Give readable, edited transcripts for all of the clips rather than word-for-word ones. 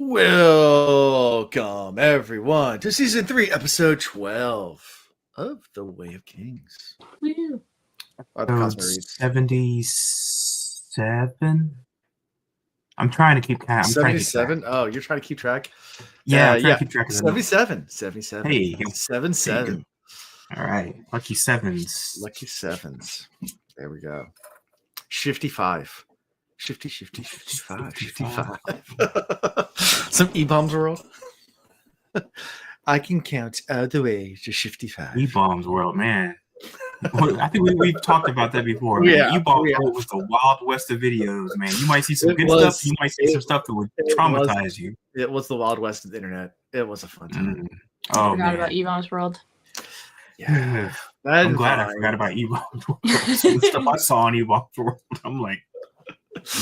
Welcome, everyone, to Season 3, Episode 12 of The Way of Kings. Woo. Episode 77? I'm trying to keep count. 77? Oh, you're trying to keep track? Yeah, I'm trying to keep track of 77. 77. Hey. 7-7. All right. Lucky sevens. Lucky sevens. There we go. Shifty 5. Shifty 5. Some E-bombs world. I can count all the way to Shifty 5. E-bombs world, man. I think we've talked about that before. Man. Yeah, E-bombs world was the Wild West of videos, man. You might see some good stuff. You might see some stuff that would traumatize you. It was the Wild West of the internet. It was a fun time. I forgot about E-bombs world. Yeah. I'm glad I forgot about E-bombs world. Some stuff I saw on E-bombs world. I'm like,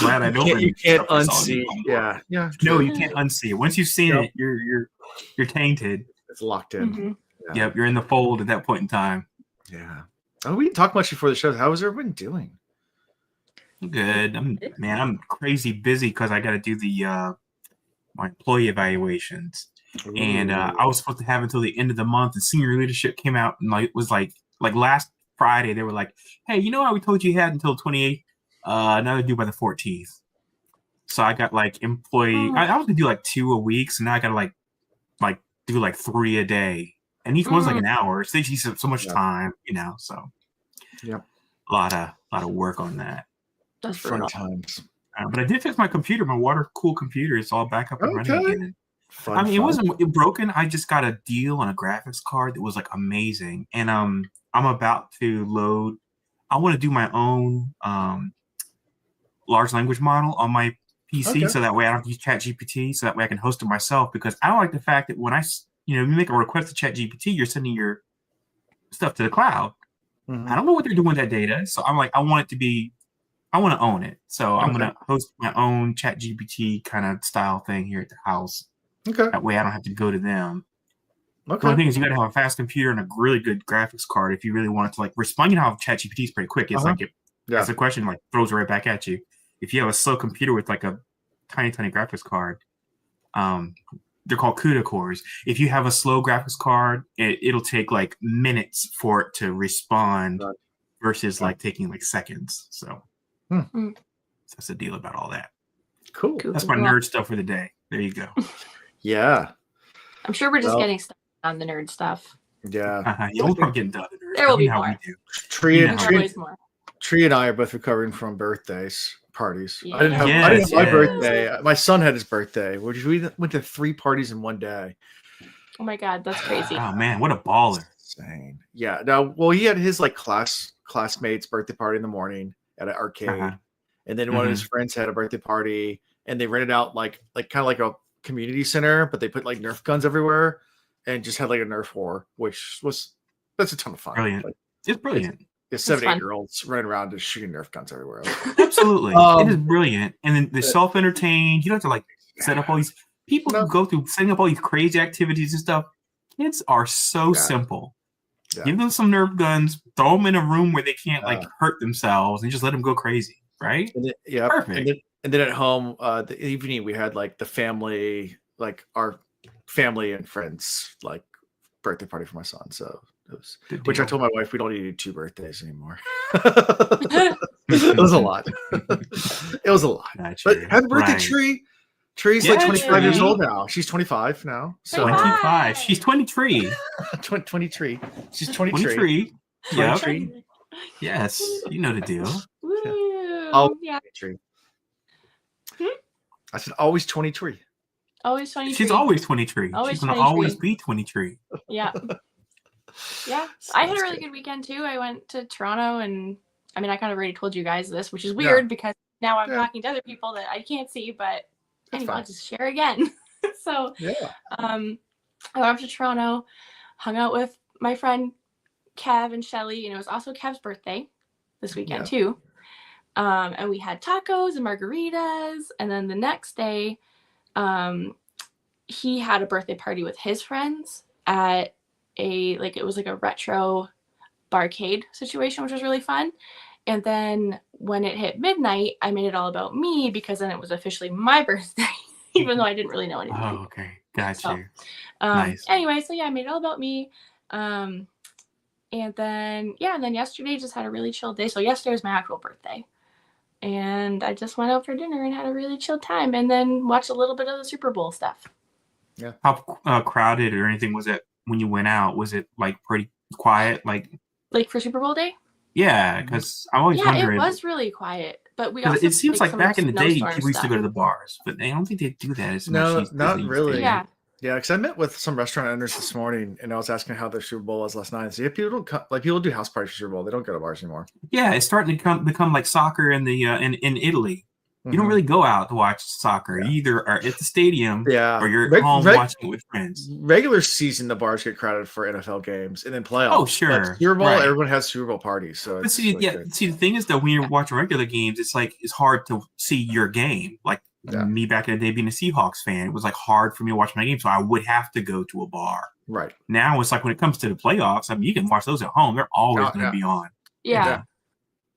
glad I don't. You can't unsee. Yeah. No, you can't unsee it. Once you've seen it, you're tainted. It's locked in. Mm-hmm. Yeah. Yep, you're in the fold at that point in time. Yeah. Oh, we didn't talk much before the show. How is everyone doing? Good. I'm crazy busy because I got to do the my employee evaluations, and I was supposed to have until the end of the month. And senior leadership came out and was like last Friday they were like, "Hey, you know how we told you had until 28th? Now they're due by the 14th." So I got employee. I was gonna do 2 a week, so now I got to do 3 a day, and each one's an hour. So they use so much time, So yep, a lot of work on that. That's fun times. But I did fix my computer, my water-cooled computer. It's all back up and running again. It wasn't broken. I just got a deal on a graphics card that was amazing, and I'm about to load. I want to do my own large language model on my PC, so that way I don't have to use ChatGPT. So that way I can host it myself, because I don't like the fact that when you make a request to ChatGPT, you're sending your stuff to the cloud. Mm-hmm. I don't know what they're doing with that data, so I'm like, I want to own it. So I'm going to host my own ChatGPT kind of style thing here at the house. Okay. That way I don't have to go to them. Okay. The only thing is you got to have a fast computer and a really good graphics card if you really want it to respond. You know how ChatGPT is pretty quick. It's asks a question, throws it right back at you. If you have a slow computer with a tiny graphics card, they're called CUDA cores. If you have a slow graphics card, it'll take minutes for it to respond versus taking seconds. So that's the deal about all that. Cool. That's my nerd stuff for the day. There you go. Yeah. I'm sure we're just getting stuff on the nerd stuff. Yeah. We'll probably get done. There will be more. Tree and I are both recovering from parties. Yeah. I didn't have my birthday. My son had his birthday, which we went to 3 parties in one day. Oh my God, that's crazy. Oh man, what a baller. Insane. Yeah. Now, he had his classmate's birthday party in the morning at an arcade. And then one of his friends had a birthday party, and they rented out kind of like a community center, but they put Nerf guns everywhere and just had a Nerf war, that's a ton of fun. Brilliant. It's brilliant. It's 7-8-year-olds running around just shooting Nerf guns everywhere. Absolutely. It is brilliant. And then they're self-entertained. You don't have to set up all these people who go through setting up all these crazy activities and stuff. Kids are so simple. Yeah. Give them some Nerf guns, throw them in a room where they can't hurt themselves, and just let them go crazy. Right? Perfect. And then at home, the evening we had the family, our family and friends, birthday party for my son. So it was, which I told my wife we don't need 2 birthdays anymore. It was a lot. But happy birthday, Tree. Tree's 25 years old now. She's 25 now. So 25. She's 23. 23. She's 23. 23. Yeah. Yes, you know the deal. Oh, yeah. I said always 23. Always 23. She's always 23. She's going to always be 23. Yeah. Yeah. I had a really good weekend too. I went to Toronto, and I kind of already told you guys this, which is weird because now I'm talking to other people that I can't see, but anyway, I'll just share again. So I went up to Toronto, hung out with my friend Kev and Shelly, and it was also Kev's birthday this weekend too. And we had tacos and margaritas, and then the next day he had a birthday party with his friends at it was a retro barcade situation, which was really fun. And then when it hit midnight, I made it all about me, because then it was officially my birthday. even though I didn't really know anything. Oh, okay. Got So, you. Nice. Anyway, so yeah, I made it all about me. And then yesterday just had a really chill day. So yesterday was my actual birthday. And I just went out for dinner and had a really chill time and then watched a little bit of the Super Bowl stuff. Yeah. How crowded or anything was it when you went out? Was it like pretty quiet? Like for Super Bowl day? Yeah, because I always wondered. It was really quiet. But we also it seems like back in the day, people used stuff. to go to the bars, but I don't think they do that as much. No, not really. Yeah. Yeah, because I met with some restaurant owners this morning, and I was asking how their Super Bowl was last night. So yeah, people don't people do house parties for Super Bowl. They don't go to bars anymore. Yeah, it's starting to become like soccer in the in Italy. You don't really go out to watch soccer. You either are at the stadium or you're at home watching it with friends. Regular season, the bars get crowded for NFL games, and then playoffs. Oh, sure. Like Super Bowl, everyone has Super Bowl parties. So but see, the thing is, though, when you're watching regular games, it's like it's hard to see your game. Like me back in the day being a Seahawks fan, it was like hard for me to watch my game, so I would have to go to a bar. Right. Now it's like when it comes to the playoffs, I mean, you can watch those at home. They're always going to be on. Yeah.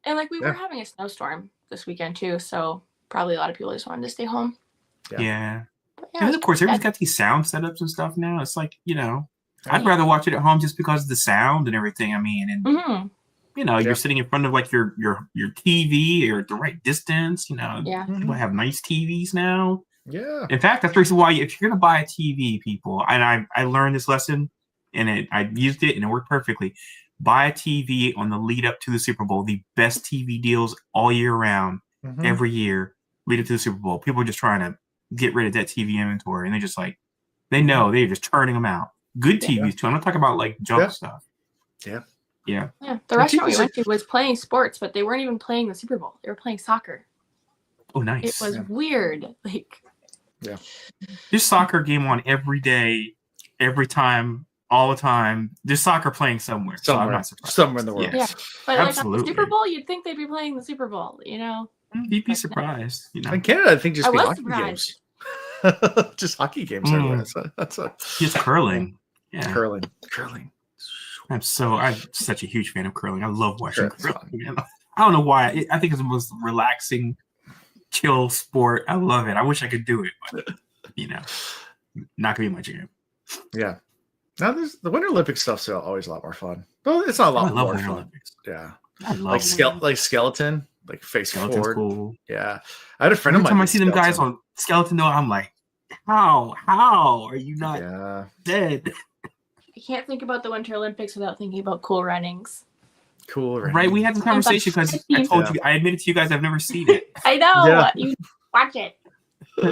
And like we were having a snowstorm this weekend too, so probably a lot of people just wanted to stay home. Yeah. And of course, everybody's got these sound setups and stuff now. It's like, I'd rather watch it at home just because of the sound and everything. I mean, and you're sitting in front of like your TV or the right distance. People have nice TVs now. Yeah. In fact, that's the reason why if you're going to buy a TV, people, and I learned this lesson and I used it and it worked perfectly. Buy a TV on the lead up to the Super Bowl. The best TV deals all year round, every year. Lead up to the Super Bowl. People are just trying to get rid of that TV inventory, and they're just like, they know they're just turning them out. Good TVs too. I'm not talking about like junk stuff. Yeah. The restaurant we went to was playing sports, but they weren't even playing the Super Bowl. They were playing soccer. Oh, nice. It was weird. There's soccer game on every day, every time, all the time. There's soccer playing somewhere. So I'm not surprised. Somewhere in the world. Yeah. But like on the Super Bowl, you'd think they'd be playing the Super Bowl, You'd be surprised. In Canada, I think just be hockey games. Just hockey games. That's just curling. Yeah. Curling. I'm such a huge fan of curling. I love watching curling. I don't know why. I think it's the most relaxing, chill sport. I love it. I wish I could do it, but not gonna be my jam. Yeah. Now there's the Winter Olympics stuff's always a lot more fun. Well, it's not a lot more fun. Olympics. Yeah. I love skeleton. Like face forward. Cool. Yeah. I had a friend Every of mine. time I see them guys on skeleton though, I'm like, how are you not dead? I can't think about the Winter Olympics without thinking about Cool Runnings. Cool Runnings. Right, we had this conversation because I told you, I admitted to you guys I've never seen it. I know. You watch it.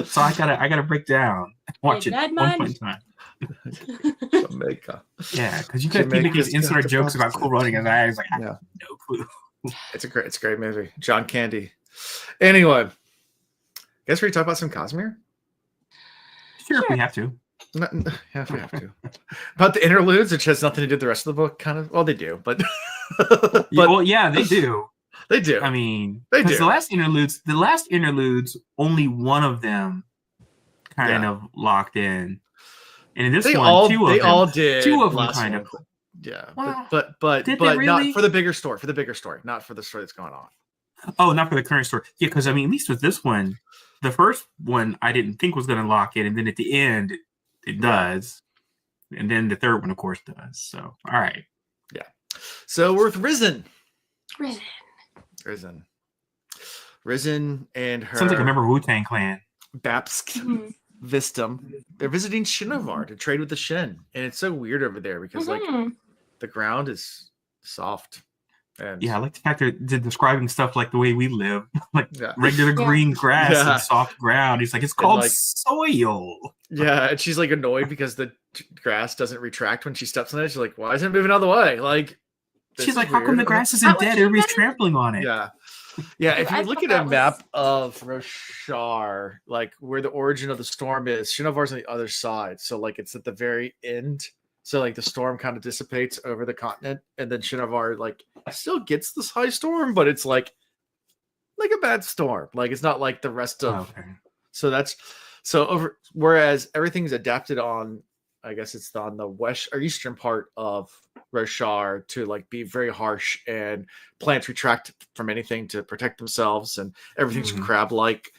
So I gotta break down. Watch it one point in time. Jamaica. Yeah, because you keep making these insert jokes about Cool Running, and I was like, I have no clue. It's a great movie. John Candy. Anyway, guess we talk about some Cosmere? Sure, we have to. We have to. About the interludes, which has nothing to do with the rest of the book, kind of. Well, they do, but well, yeah, they do. They do. I mean, they do. The last interludes, only one of them kind of locked in, and in this two of them kind of. Yeah, but really? Not for the bigger story. For the bigger story, not for the story that's going on. Oh, not for the current story. Yeah, because I mean, at least with this one, the first one I didn't think was going to lock it, and then at the end, it does, and then the third one, of course, does. So, all right. Yeah. So we're with Risen, and her. Sounds like a member of Wu-Tang Clan. Babsk. Vistum. They're visiting Shinovar to trade with the Shin, and it's so weird over there because like the ground is soft. And I like the fact that they're describing stuff like the way we live, like regular green grass and soft ground. He's like, it's called soil. Yeah, and she's like annoyed because the grass doesn't retract when she steps on it. She's like, why isn't it moving out of the way? Like, she's like, how come the grass isn't dead? Everybody's trampling on it. Yeah, if you look at a map of Roshar, like where the origin of the storm is, Shinovar's on the other side. So like it's at the very end. So like the storm kind of dissipates over the continent, and then Shinovar like still gets this high storm, but it's like a bad storm. Like it's not like the rest of. Okay. Whereas everything's adapted on, I guess it's on the west or eastern part of Roshar to like be very harsh, and plants retract from anything to protect themselves, and everything's crab-like.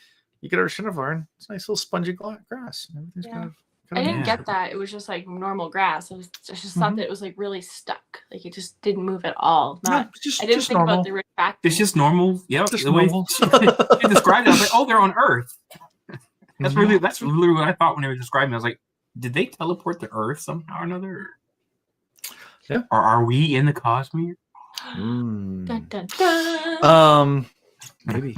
you get over Shinovar, and it's nice little spongy grass. Everything's kind of I didn't get that. It was just like normal grass. I just thought that it was like really stuck. Like it just didn't move at all. I didn't think normal. about the retracting. It's just normal. Yep. Just the way normal. she described it, I was like, oh, they're on Earth. That's really what I thought when they were describing it. I was like, did they teleport to Earth somehow or another? Yeah. Or are we in the cosmere? Dun, dun, dun. Maybe.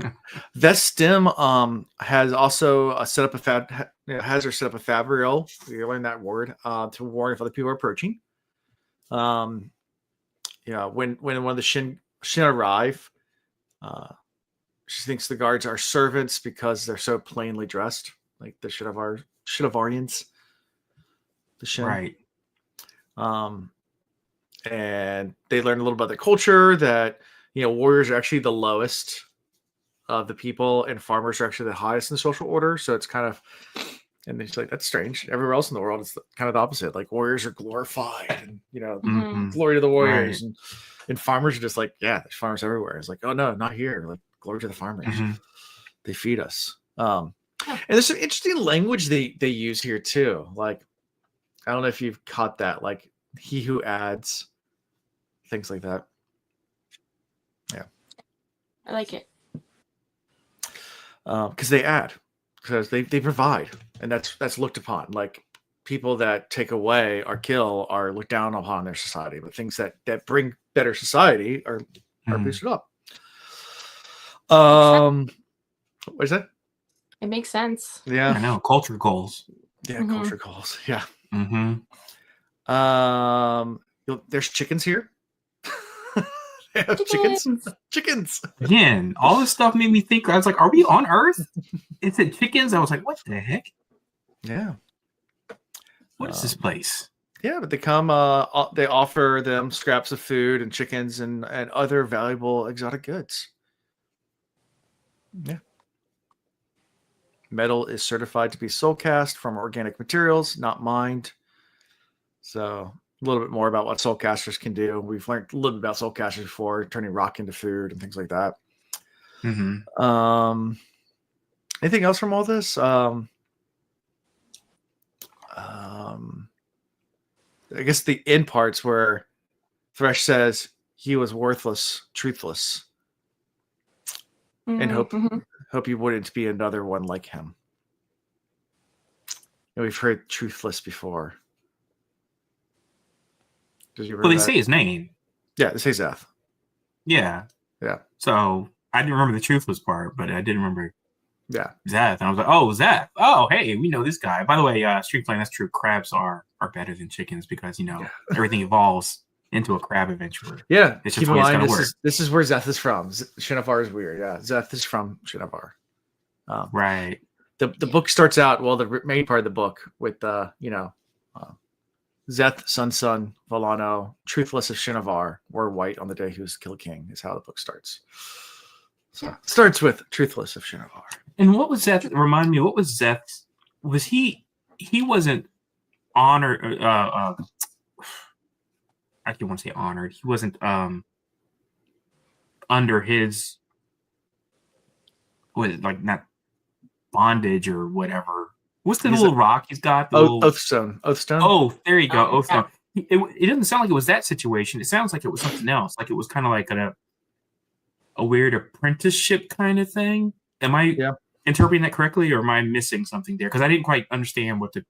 Vestim has also set up has her set up a fabrial. You learn that word to warn if other people are approaching. When one of the Shin arrive, she thinks the guards are servants because they're so plainly dressed, like the Shinavarians. The Shin. Right. And they learn a little about the culture that warriors are actually the lowest of the people, and farmers are actually the highest in the social order. So it's kind of, and it's like, that's strange. Everywhere else in the world, it's kind of the opposite. Like warriors are glorified, and glory to the warriors, and farmers are just like, yeah, there's farmers everywhere. It's like, oh no, not here. Like glory to the farmers. They feed us. And there's some interesting language they use here too. Like, I don't know if you've caught that. Like he who adds, things like that. Yeah, I like it. Because they add, because they provide, and that's looked upon. Like people that take away or kill are looked down upon their society, but things that bring better society are boosted up. What is that? It makes sense. Yeah, I know. Culture goals. Yeah, culture goals. Yeah. There's chickens here. Chickens. Again, all this stuff made me think. I was like, "Are we on Earth?" It said chickens. I was like, "What the heck?" Yeah. What is this place? Yeah, but they come. They offer them scraps of food and chickens and other valuable exotic goods. Yeah. Metal is certified to be soul cast from organic materials, not mined. So a little bit more about what soul casters can do. We've learned a little bit about soul casters before, turning rock into food and things like that. Anything else from all this? I guess the end parts where Thresh says he was worthless, truthless, and hope you wouldn't be another one like him. And we've heard truthless before. Well, they say his name. Yeah, they say Szeth. Yeah. So I didn't remember the truthless part, but I did remember. Yeah. Szeth, and I was like, "Oh, Szeth. Oh, hey, we know this guy." By the way, Street Flame, that's true. Crabs are better than chickens because everything evolves into a crab eventually. Yeah. It's keep in mind this is where Szeth is from. Shinovar is weird. Yeah, Szeth is from Shinovar. Right. The book starts out the main part of the book with Szeth, Sun, Volano, truthless of Shinovar, were white on the day he was killed king, is how the book starts. So it starts with truthless of Shinovar. And what was Szeth? Remind me, what was Szeth? Was he wasn't honored? I can't want to say honored. He wasn't under his not bondage or whatever. What's the little rock he's got? The Oathstone. Oh, there you go. Oathstone. It doesn't sound like it was that situation. It sounds like it was something else. Like it was kind of like a weird apprenticeship kind of thing. Am I interpreting that correctly, or am I missing something there? Because I didn't quite understand what the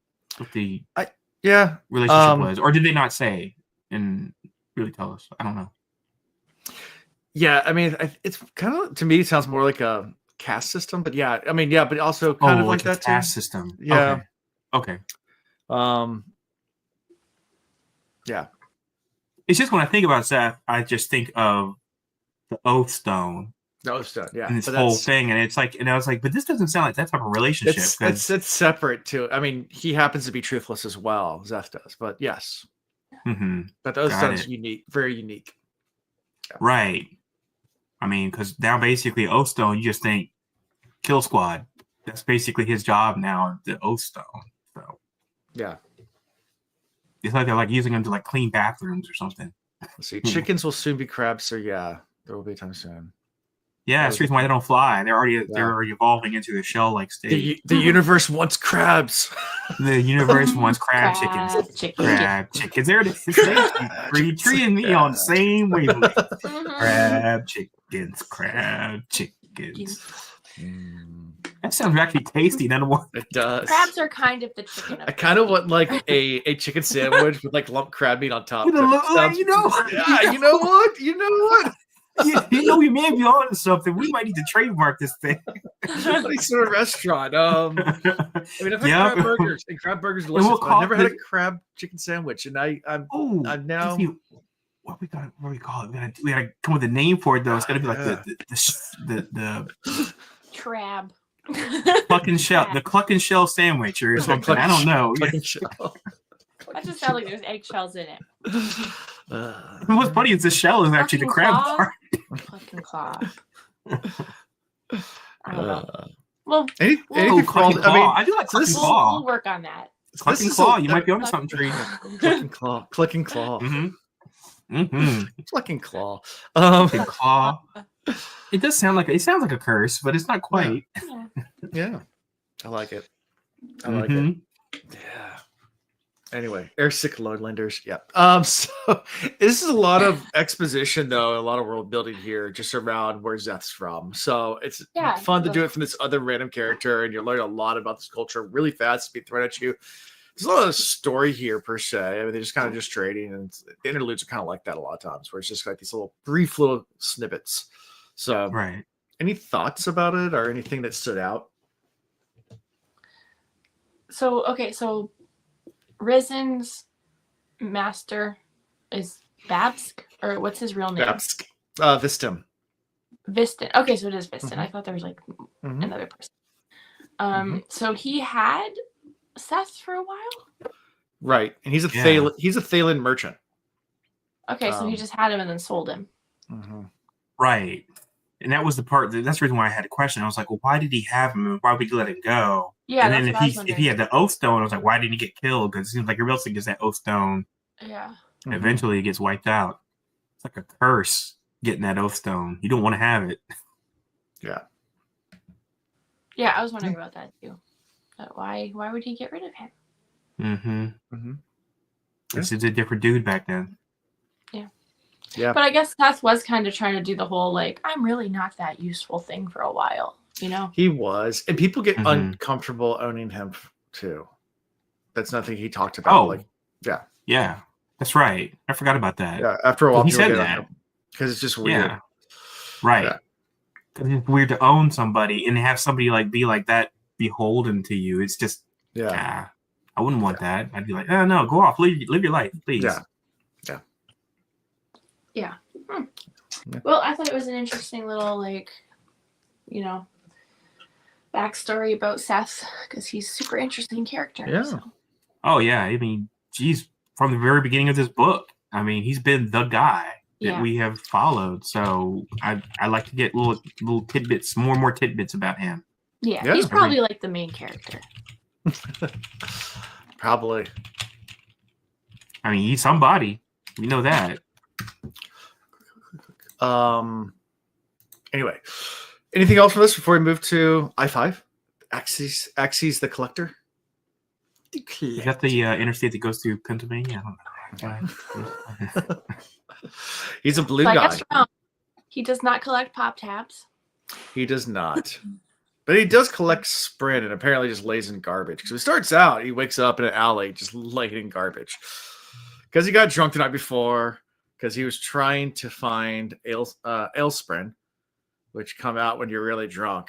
relationship was, or did they not say and really tell us? I don't know. Yeah, I mean, it's kind of, to me, it sounds more like a caste system, but but also kind of like that caste too. System. Yeah. Okay. Yeah. It's just when I think about Szeth, I just think of the Oathstone. The Oathstone, yeah. And this whole thing, and it's like, and I was like, but this doesn't sound like that type of relationship. It's separate too. I mean, he happens to be truthless as well, Szeth does, but yes. But the Oathstone's unique, very unique. Yeah. Right. I mean, because now basically Oathstone, you just think kill squad. That's basically his job now, the Oathstone. So yeah, it's like they're like using him to like clean bathrooms or something. Let's see, chickens will soon be crabs, so yeah, there will be a time soon. Yeah, that's the reason why they don't fly. They're already evolving into a shell-like state. The universe wants crabs. The universe wants crab chickens. Crab chickens. There it is. Tree and me on the same wavelength. Crab chickens. Crab chickens. That sounds actually tasty. None of what it does. Crabs are kind of the chicken. I kind of want like a chicken sandwich with like lump crab meat on top. You know what? You know what? You know, we may be on to something. We might need to trademark this thing. Any sort of restaurant. I mean, I've had crab burgers, and crab burgers are delicious. But I've never had a crab chicken sandwich, and I'm now. What we call it? We gotta come with a name for it though. It's gotta be like the crab. Clucking shell, the clucking shell sandwich or something. I don't know. That just sounds like there's eggshells in it. What's funny is the shell is actually the crab part. Clucking claw. I don't know. Well, anything called. I mean, I do like clucking claw. We'll work on that. Clucking claw. You might be onto something, Tree. Clucking claw. Clucking claw. Clucking claw. Clucking claw. It does sound like it sounds like a curse, but it's not quite. Yeah. I like it. I like it. Yeah. Anyway, airsick lowlanders. Yeah. So this is a lot of exposition, though, a lot of world building here, just around where Szeth's from. So it's fun to do it from this other random character, and you learn a lot about this culture really fast. Be thrown at you. There's a lot of story here per se. I mean, they're just kind of just trading, and the interludes are kind of like that a lot of times, where it's just like these brief little snippets. So, any thoughts about it or anything that stood out? So Rizen's master is Babsk, or what's his real name? Babsk. Vistim. Vistin. Okay, so it is Vistin. I thought there was like another person. So he had Szeth for a while. Right, and he's a Thaylen merchant. Okay, so he just had him and then sold him. Right. And that was the part that's the reason why I had a question. I was like, well, why did he have him and why would he let him go? Yeah. And then if he had the oath stone, I was like, why didn't he get killed? Because it seems like everybody else gets that oath stone. Yeah. And eventually it gets wiped out. It's like a curse getting that oath stone. You don't want to have it. Yeah. Yeah, I was wondering about that too. But why would he get rid of him? This is a different dude back then. Yeah. But I guess Szeth was kind of trying to do the whole, like, I'm really not that useful thing for a while, you know? He was. And people get uncomfortable owning him, too. That's nothing he talked about. Yeah. That's right. I forgot about that. Yeah, after a while, he said that. Because it's just weird. Yeah. Right. Because it's weird to own somebody and have somebody, like, be like that beholden to you. It's just, I wouldn't want that. I'd be like, oh, no, go off. Live your life, please. Yeah. Well, I thought it was an interesting little, like, you know, backstory about Szeth because he's a super interesting character. Yeah. So. Oh, yeah. I mean, geez, from the very beginning of this book, I mean, he's been the guy that we have followed. So I like to get little tidbits, more and more tidbits about him. Yeah. He's probably like the main character. Probably. I mean, he's somebody. We know that. Anyway, anything else for this before we move to I-5? Axes the Collector. Is that the interstate that goes through Pennsylvania? He's a blue guy. He does not collect pop tabs. He does not. But he does collect Spren and apparently just lays in garbage. Because it starts out, he wakes up in an alley just laying in garbage. Because he got drunk the night before. Because he was trying to find ale Spren, which come out when you're really drunk.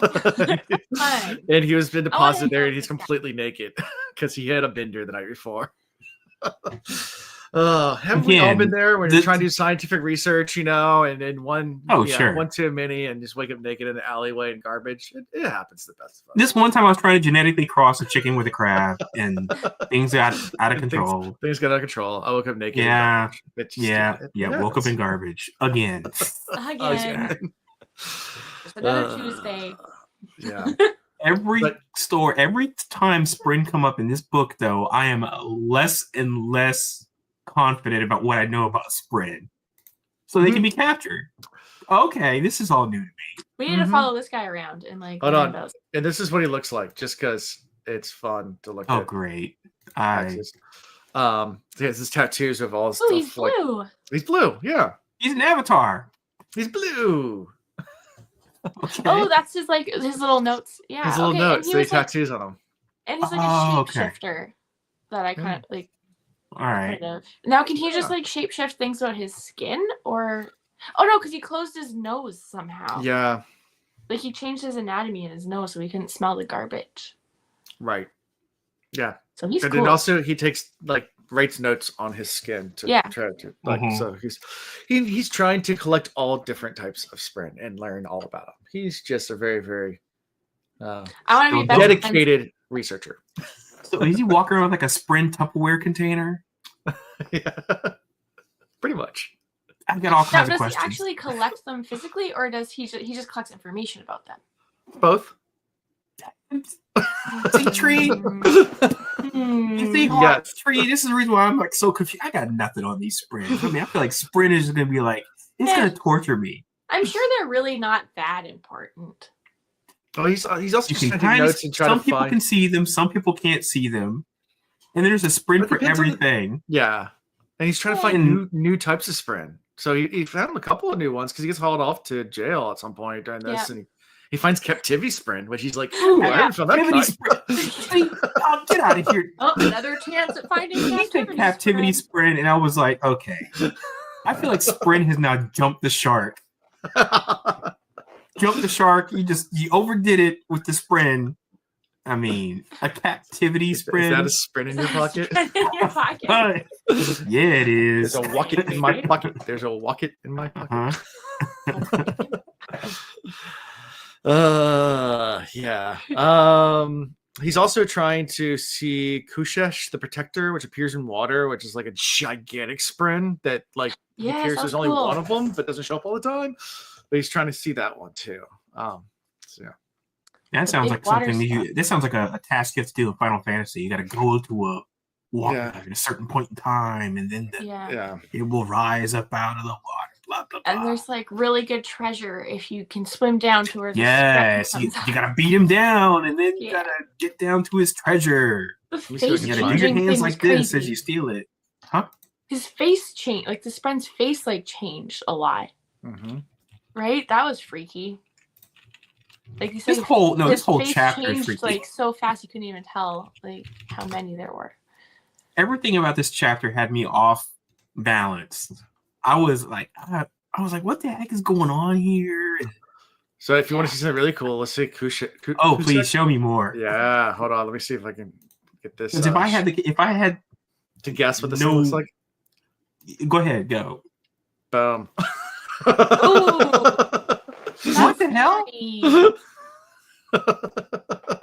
And he was been deposited there and he's completely naked. Because he had a bender the night before. Haven't we all been there when you're trying to do scientific research, you know, and then one too many and just wake up naked in the alleyway and garbage? It happens to the best of us. This one time I was trying to genetically cross a chicken with a crab and things got out of control. Things got out of control. I woke up naked. Woke up in garbage. Again. Again. It's another Tuesday. Yeah. Every time Spren come up in this book, though, I am less and less confident about what I know about Spren. so they can be captured. Okay, this is all new to me. We need to follow this guy around and like. Hold on, and this is what he looks like, just because it's fun to look at. Oh, great! He has his tattoos of all his stuff. He's blue. He's blue. Yeah, he's an avatar. He's blue. Okay. Oh, that's his little notes. Yeah, his little notes. So he tattoos on them. And he's like a shapeshifter that I kind of like. All right. Kind of. Now, can he just like shapeshift things about his skin, or? Oh no, because he closed his nose somehow. Yeah. Like he changed his anatomy in his nose so he couldn't smell the garbage. Right. Yeah. So he's and cool. then also he takes writes notes on his skin to try to so he's trying to collect all different types of Spren and learn all about them. He's just a very, very I want to be dedicated researcher. So is he walking around with like a Spren Tupperware container? Yeah. Pretty much. I've got all kinds of questions. questions. Does he actually collect them physically, or does he just collects information about them? Both. See, Tree. You see, Tree. This is the reason why I'm like so confused. I got nothing on these Spren. I mean, I feel like Spren is gonna be like it's gonna torture me. I'm sure they're really not that important. Oh, he's also just taking notes and trying to find. Some people can see them, some people can't see them, and there's a Spren for everything. Yeah, and he's trying to find new types of Spren. So he found a couple of new ones because he gets hauled off to jail at some point during this, and he finds captivity Spren, which he's like, "Ooh, I haven't found that Spren. Get out of here!" Oh, another chance at finding captivity Spren, and I was like, "Okay." I feel like Spren has now jumped the shark. Jumped the shark. You overdid it with the Spren. I mean, a captivity Spren. Is that a Spren in your pocket? In your pocket. Yeah, it is. There's a wucket in my pocket. There's a wucket in my pocket. Yeah. He's also trying to see Kushesh, the Protector, which appears in water, which is like a gigantic Spren that appears there's only one of them, but doesn't show up all the time. But he's trying to see that one too. So yeah. That sounds like something. This sounds like a task you have to do in Final Fantasy. You got to go to a water at a certain point in time, and then it will rise up out of the water. Blah, blah, blah. And there's really good treasure if you can swim down to where. Yes, you got to beat him down, and then you got to get down to his treasure. You got to do your hands like this as you steal it, huh? His face changed. Like the Spren's face, changed a lot. Mm-hmm. Right, that was freaky. Like you said, this whole face chapter changed so fast you couldn't even tell how many there were. Everything about this chapter had me off balance. I was like, what the heck is going on here? So if you want to see something really cool, let's say Kusha. Please show me more. Yeah, hold on. Let me see if I can get this. If I had to guess what this looks like, go ahead, go. Boom. What the hell?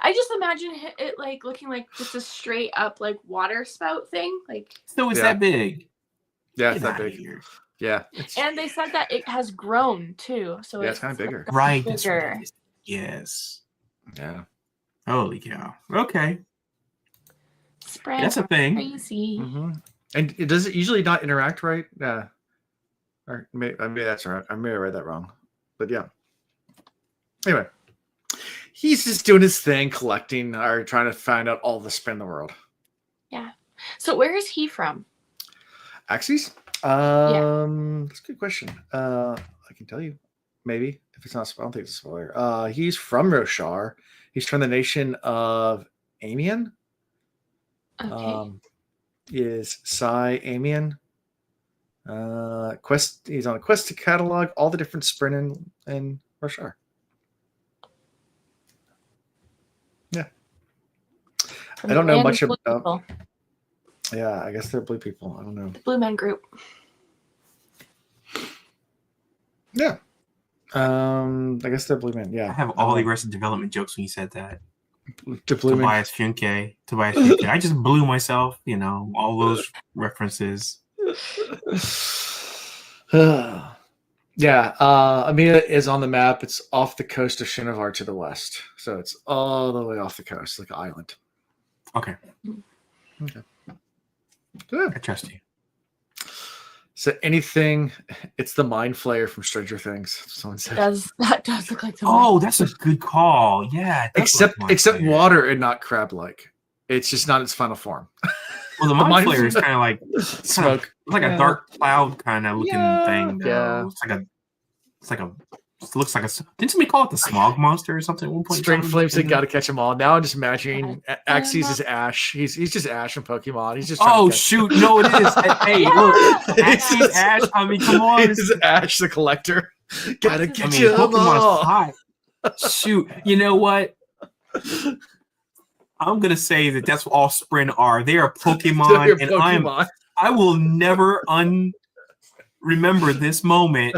I just imagine it looking like just a straight up water spout thing. So it's that big. Yeah, it's that big. Here. Yeah. And they said that it has grown too. So it's kind of bigger. Right. Bigger. Yes. Yeah. Holy cow. Okay. Spren, that's a thing. Crazy. Mm-hmm. And does it usually not interact, right? Yeah. Or maybe that's right. I may have read that wrong. But yeah. Anyway. He's just doing his thing, collecting or trying to find out all the Spren in the world. Yeah. So where is he from? Axis? That's a good question. I can tell you. Maybe. If it's not, I don't think it's a spoiler. He's from Roshar. He's from the nation of Amian. Okay. Is Sai Amian. He's on a quest to catalog all the different Spren in Roshar. Yeah. I don't know much about. Yeah, I guess they're blue people. I don't know. Blue Men Group. Yeah. I guess they're blue men. Yeah. I have all the Arrested Development jokes when you said that. The blue Tobias Funke. I just blew myself, all those references. Yeah. Amina is on the map. It's off the coast of Shinovar to the west. So it's all the way off the coast, like an island. Okay. Good. I trust you. So anything, it's the Mind Flayer from Stranger Things. Someone said. That does look like the Oh, that's a good call. Yeah. Except water and not crab-like. It's just not its final form. Well, the Mind Flayer is kind of like smoke, like a dark cloud kind of looking thing. Yeah. It looks like a. Didn't somebody call it the smog monster or something at one point? String Flames said, "Gotta catch them all." Now I'm just imagining Axes is Ash. He's just Ash in Pokemon. He's just. Oh shoot! No, it is. Hey, look, Axes Ash. I mean, come on. It's Ash the Collector. Gotta catch them Pokemon's all. hot. Shoot! You know what? I'm gonna say that's all Spren are. They are Pokemon, and I will never remember this moment.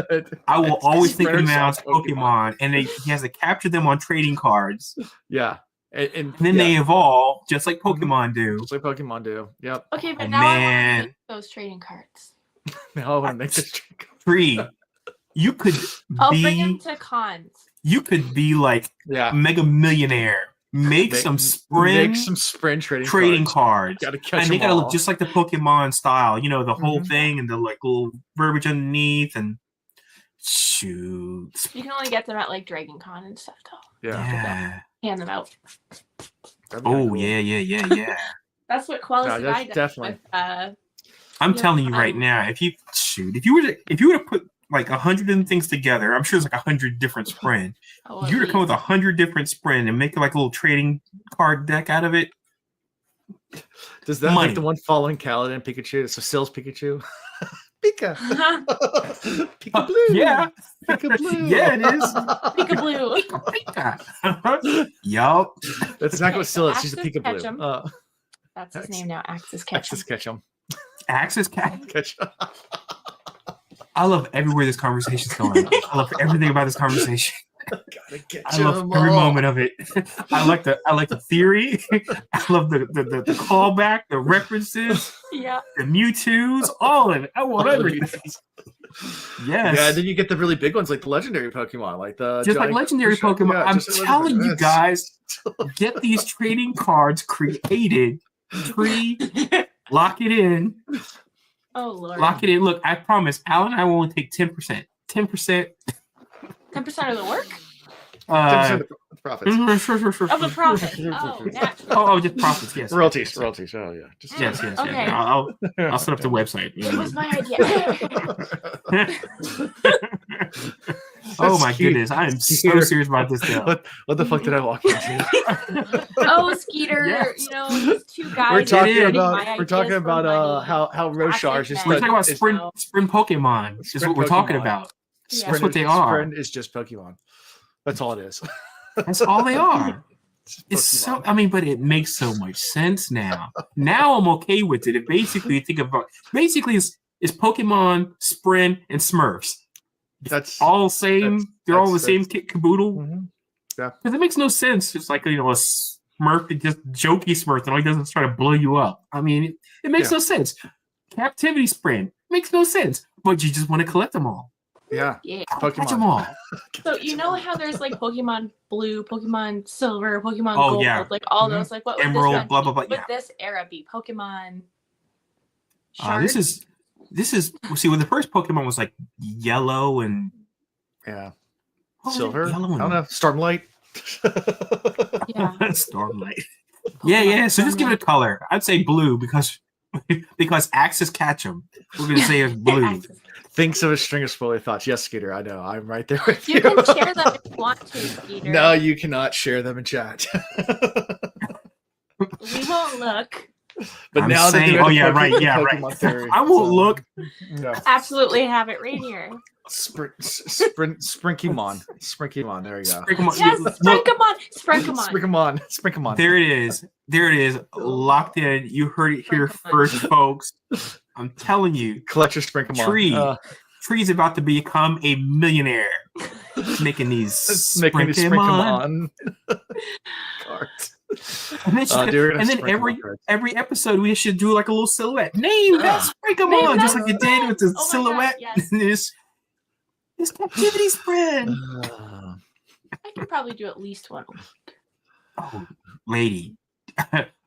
I will always think of them as Pokemon, and he has to capture them on trading cards. Yeah, and then they evolve just like Pokemon do. Just like Pokemon do. Yep. Okay, but now I want to make those trading cards. Now I want to make this trading cards. Tree, you could. I'll bring them to cons. You could be like Mega Millionaire. Make some Spren trading cards. And they gotta look just like the Pokemon style, you know, the whole thing and the like little verbiage underneath and shoot. You can only get them at like Dragon Con and stuff though. Yeah. Hand them out. Oh cool. Yeah. That's what Quality Guy does. Definitely. With, I'm telling you right now, if you were to put like 100 things together, I'm sure it's like 100 different Spren. If you were to come with 100 different Spren and make like a little trading card deck out of it. Does that make the one following Kaladin Pikachu? So Sill's Pikachu? Pika. Pika Blue. Yeah. Pika Blue. Yeah, it is. Pika Blue. Pika. Yup. That's exactly what Sill is. She's a Pika Blue. That's his name now. Axis Ketchum. Axis Ketchum. Axis Ketchum. I love everywhere this conversation's going. I love everything about this conversation. I love every moment of it. I like the theory. I love the callback, the references, the Mewtwo's, all of it. I want everything. Yes. Yeah, then you get the really big ones like the legendary Pokemon, like the just like legendary Pokemon. Yeah, I'm telling you guys, get these trading cards created. Lock it in. Oh Lord. Lock it in. Look, I promise, Alan and I will only take 10%. 10%. 10% of the work? 10% of the profits. Of the profit. Oh, just profits, yes. Royalties. Oh, yeah. Yes. Okay. Yeah. I'll set up the website. It was my idea. Oh my goodness. I am so serious about this now. What the fuck did I walk into? Oh, Skeeter, you know, these two guys. We're talking about how Roshar is just we're talking about Spren Pokemon. Is what we're talking about. That's what they are. Spren is just Pokemon. That's all it is. That's all they are. It's so. I mean, but it makes so much sense now. Now I'm okay with it. It basically think about is Pokemon, Spren, and Smurfs. That's all same. They're all the same kit caboodle. Mm-hmm. Yeah, because it makes no sense. It's like a Smurf, just jokey Smurf, and all he does is try to blow you up. I mean, it makes no sense. Captivity Spren makes no sense, but you just want to collect them all. Yeah. Pokemon. Catch them all. So you know how there's like Pokemon Blue, Pokemon Silver, Pokemon Gold, like all those. Like what would Emerald, blah blah blah. Would this era be Pokemon? This is see when the first Pokemon was like yellow and silver. I don't know. Stormlight. Stormlight. Yeah. So just give it a color. I'd say blue because Axis Ketchum. We're gonna say it's blue. Thinks of a string of spoiler thoughts. Yes, Skeeter, I know. I'm right there with you. You can share them if you want to, Skeeter. No, you cannot share them in chat. We won't look. But I'm now saying, right. I won't look. No. Absolutely have it right here. Sprinkymon. There you go. Yes, Sprinkymon. There it is. Locked in. You heard it here first, folks. I'm telling you. Collect your Sprinkymon. Tree's about to become a millionaire. Making these Sprinkymon cards. And then every episode we should do like a little silhouette. Name that Sprinkymon, just like you did with the silhouette. This Captivity Spren. I could probably do at least one. Oh, lady,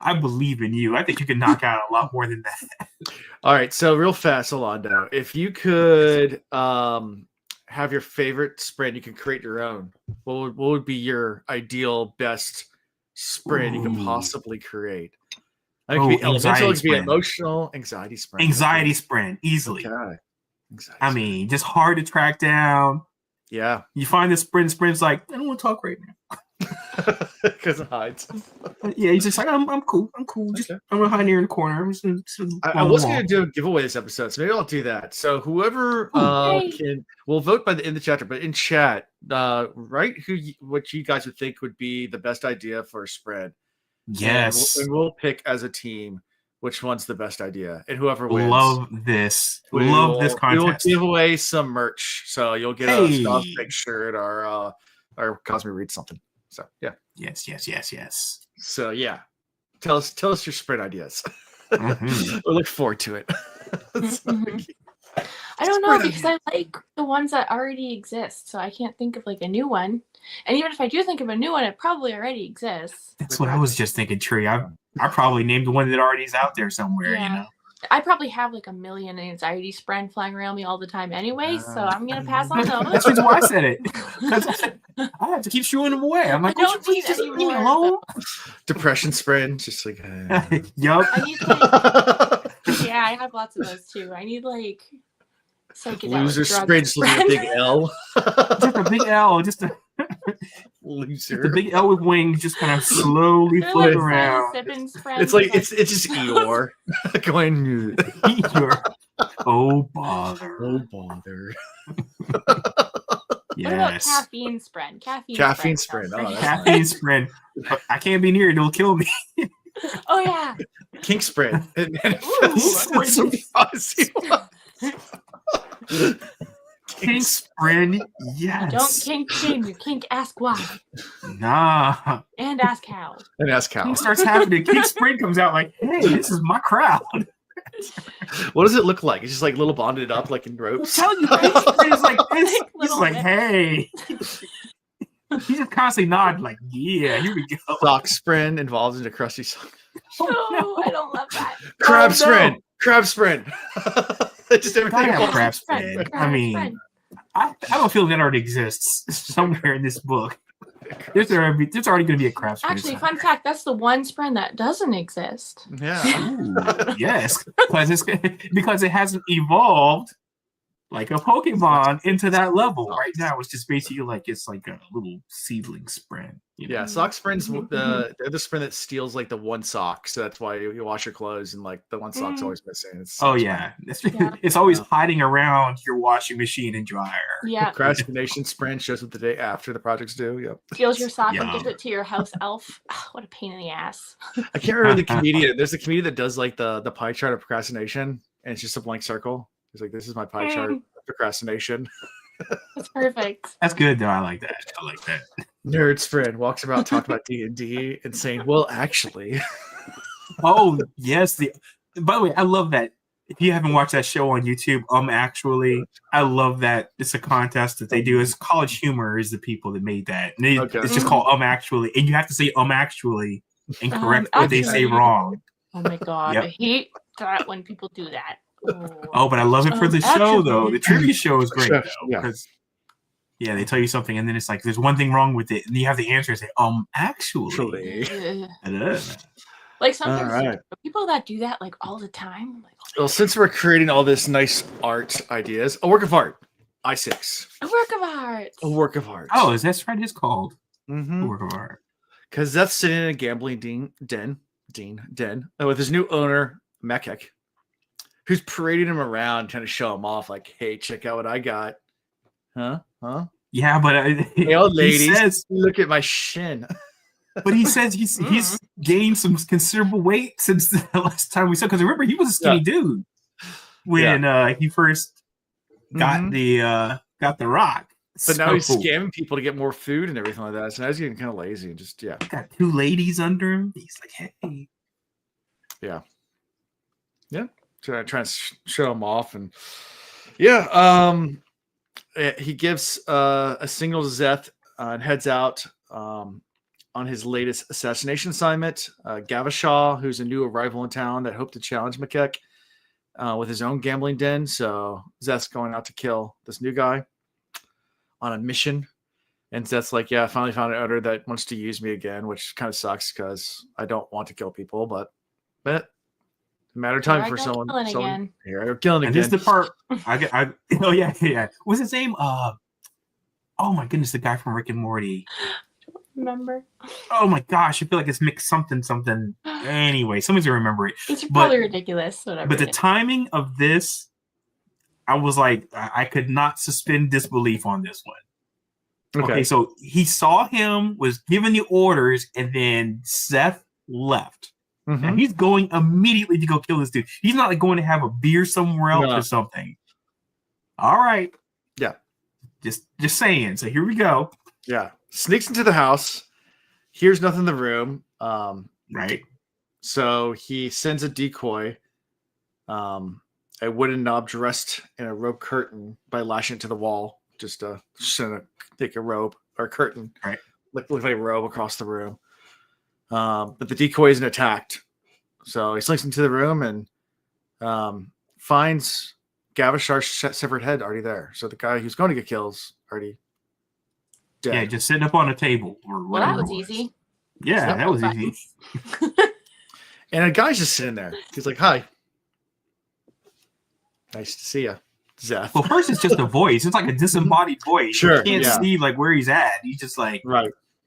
I believe in you. I think you can knock out a lot more than that. All right, so real fast, Alando, if you could have your favorite Spren, you can create your own. What would be your ideal best Spren you can possibly create? It could be elemental, it could be emotional, anxiety Spren. Anxiety Spren, easily. Okay. I mean, just hard to track down. Yeah. You find the Spren's like, I don't want to talk right now. Because it hides. Yeah, he's just like, I'm cool. Just I'm gonna hide here in the corner. I was gonna do a giveaway this episode, so maybe I'll do that. So whoever we'll vote by the end of the chapter, but in chat, write what you guys would think would be the best idea for a spread. Yes. And we'll pick as a team which one's the best idea, and whoever wins. Love this contest. We will give away some merch, so you'll get a Stuff Big shirt or Cosme reads something. So yeah. Yes. So yeah, tell us your spread ideas. We look forward to it. I don't know because I like the ones that already exist, so I can't think of like a new one. And even if I do think of a new one, it probably already exists. That's what I was just thinking, Tree. I probably named the one that already is out there somewhere. You know. I probably have like a million anxiety Spren flying around me all the time anyway, so I'm gonna pass on those. That's why I said it. I have to keep shooing them away. I'm like, I don't need just any leave me more. alone. Depression Spren, just like yup. I need yeah, I have lots of those too. I need like psychedelic loser Spren, just like a big L. Just a big L, just a loser. The big L with wings just kind of slowly float around. It's like it's just Eeyore going. Eeyore. Oh bother. What about caffeine Spren? Caffeine Spren. Oh, caffeine Spren. I can't be near it; it'll kill me. Oh yeah. Kink Spren. Kink Spren, yes. You don't kink shame, you kink ask why. Nah. And ask how. Kink starts happening. Kink Spren comes out like, hey, this is my crowd. What does it look like? It's just like little bonded up like in ropes. I'm telling you, Kink Spren is like this. He's like, hey. He's just constantly nodding like, yeah, here we go. Sock Spren involved into crusty sock. No, I don't love that. Crab Spren. Crab Spren. Just everything. Crab Spren. I mean, I don't feel that already exists somewhere in this book. There's already going to be a crab Spren. Actually, fun fact, that's the one Spren that doesn't exist. Yeah. Ooh, yes. Because it hasn't evolved like a Pokemon into that level. Right now, it's just basically like it's like a little seedling Spren. Yeah, sock Spren's they're the Spren that steals like the one sock, so that's why you wash your clothes and like the one sock's always missing. It's always hiding around your washing machine and dryer. Yeah. Procrastination Spren shows up the day after the project's due. Yep. Steals your sock and gives it to your house elf. Oh, what a pain in the ass. I can't remember the comedian. There's a comedian that does like the pie chart of procrastination, and it's just a blank circle. He's like, "This is my pie chart of procrastination." That's perfect. That's good though. I like that. Nerd Spren walks around talking about D&D and saying, "Well, actually." Oh yes. By the way, I love that. If you haven't watched that show on YouTube, actually, I love that. It's a contest that they do. It's College Humor is the people that made that. And it's just called actually, and you have to say actually and correct what they say wrong. Oh my god, I hate that when people do that. Oh, but I love it for the show though. The trivia show is great though, yeah. because they tell you something and then it's like there's one thing wrong with it, and you have the answer and say actually. Like sometimes people that do that like all the time. I'm like, well, since we're creating all this nice art ideas, a work of art, I6. A work of art. A work of art. Oh, is that right? It's called a work of art. Because that's sitting in a gambling den with his new owner, Mekek, who's parading him around, trying to show him off, like, "Hey, check out what I got." Huh? Yeah, but hey, old ladies, look at my shin. But he says he's gained some considerable weight since the last time we saw. Because remember, he was a skinny dude when he first got the rock. But now he's scamming people to get more food and everything like that. So now he's getting kind of lazy and just got two ladies under him. He's like, hey, trying to show him off, and he gives a signal to Szeth and heads out. on his latest assassination assignment. Gavashaw, who's a new arrival in town that hoped to challenge Makek with his own gambling den. So Szeth's going out to kill this new guy on a mission. And Szeth's like, yeah, I finally found an owner that wants to use me again, which kind of sucks because I don't want to kill people, but matter of time for someone. Here I go killing again. And this is the part oh yeah. What's his name? Oh my goodness, the guy from Rick and Morty. Remember? Oh my gosh, I feel like it's mixed something. Anyway, someone's gonna remember it. It's probably ridiculous. Whatever. But the timing of this, I was like, I could not suspend disbelief on this one. Okay, so he saw him, was given the orders, and then Szeth left. Mm-hmm. And he's going immediately to go kill this dude. He's not like going to have a beer somewhere else or something. All right. Yeah. Just saying. So here we go. Yeah. Sneaks into the house. Hears nothing in the room. Right. So he sends a decoy, a wooden knob dressed in a rope curtain by lashing it to the wall. Just take a rope or a curtain. Right. Look like a robe across the room. But the decoy isn't attacked. So he slinks into the room and finds Gavashar's severed head already there. So the guy who's going to get killed is already dead. Yeah, just sitting up on a table. Or well, that was easy. Yeah, that was easy. And a guy's just sitting there. He's like, hi. Nice to see you, Szeth. Well, first it's just a voice. It's like a disembodied voice. Sure. You can't see like where he's at. He's just like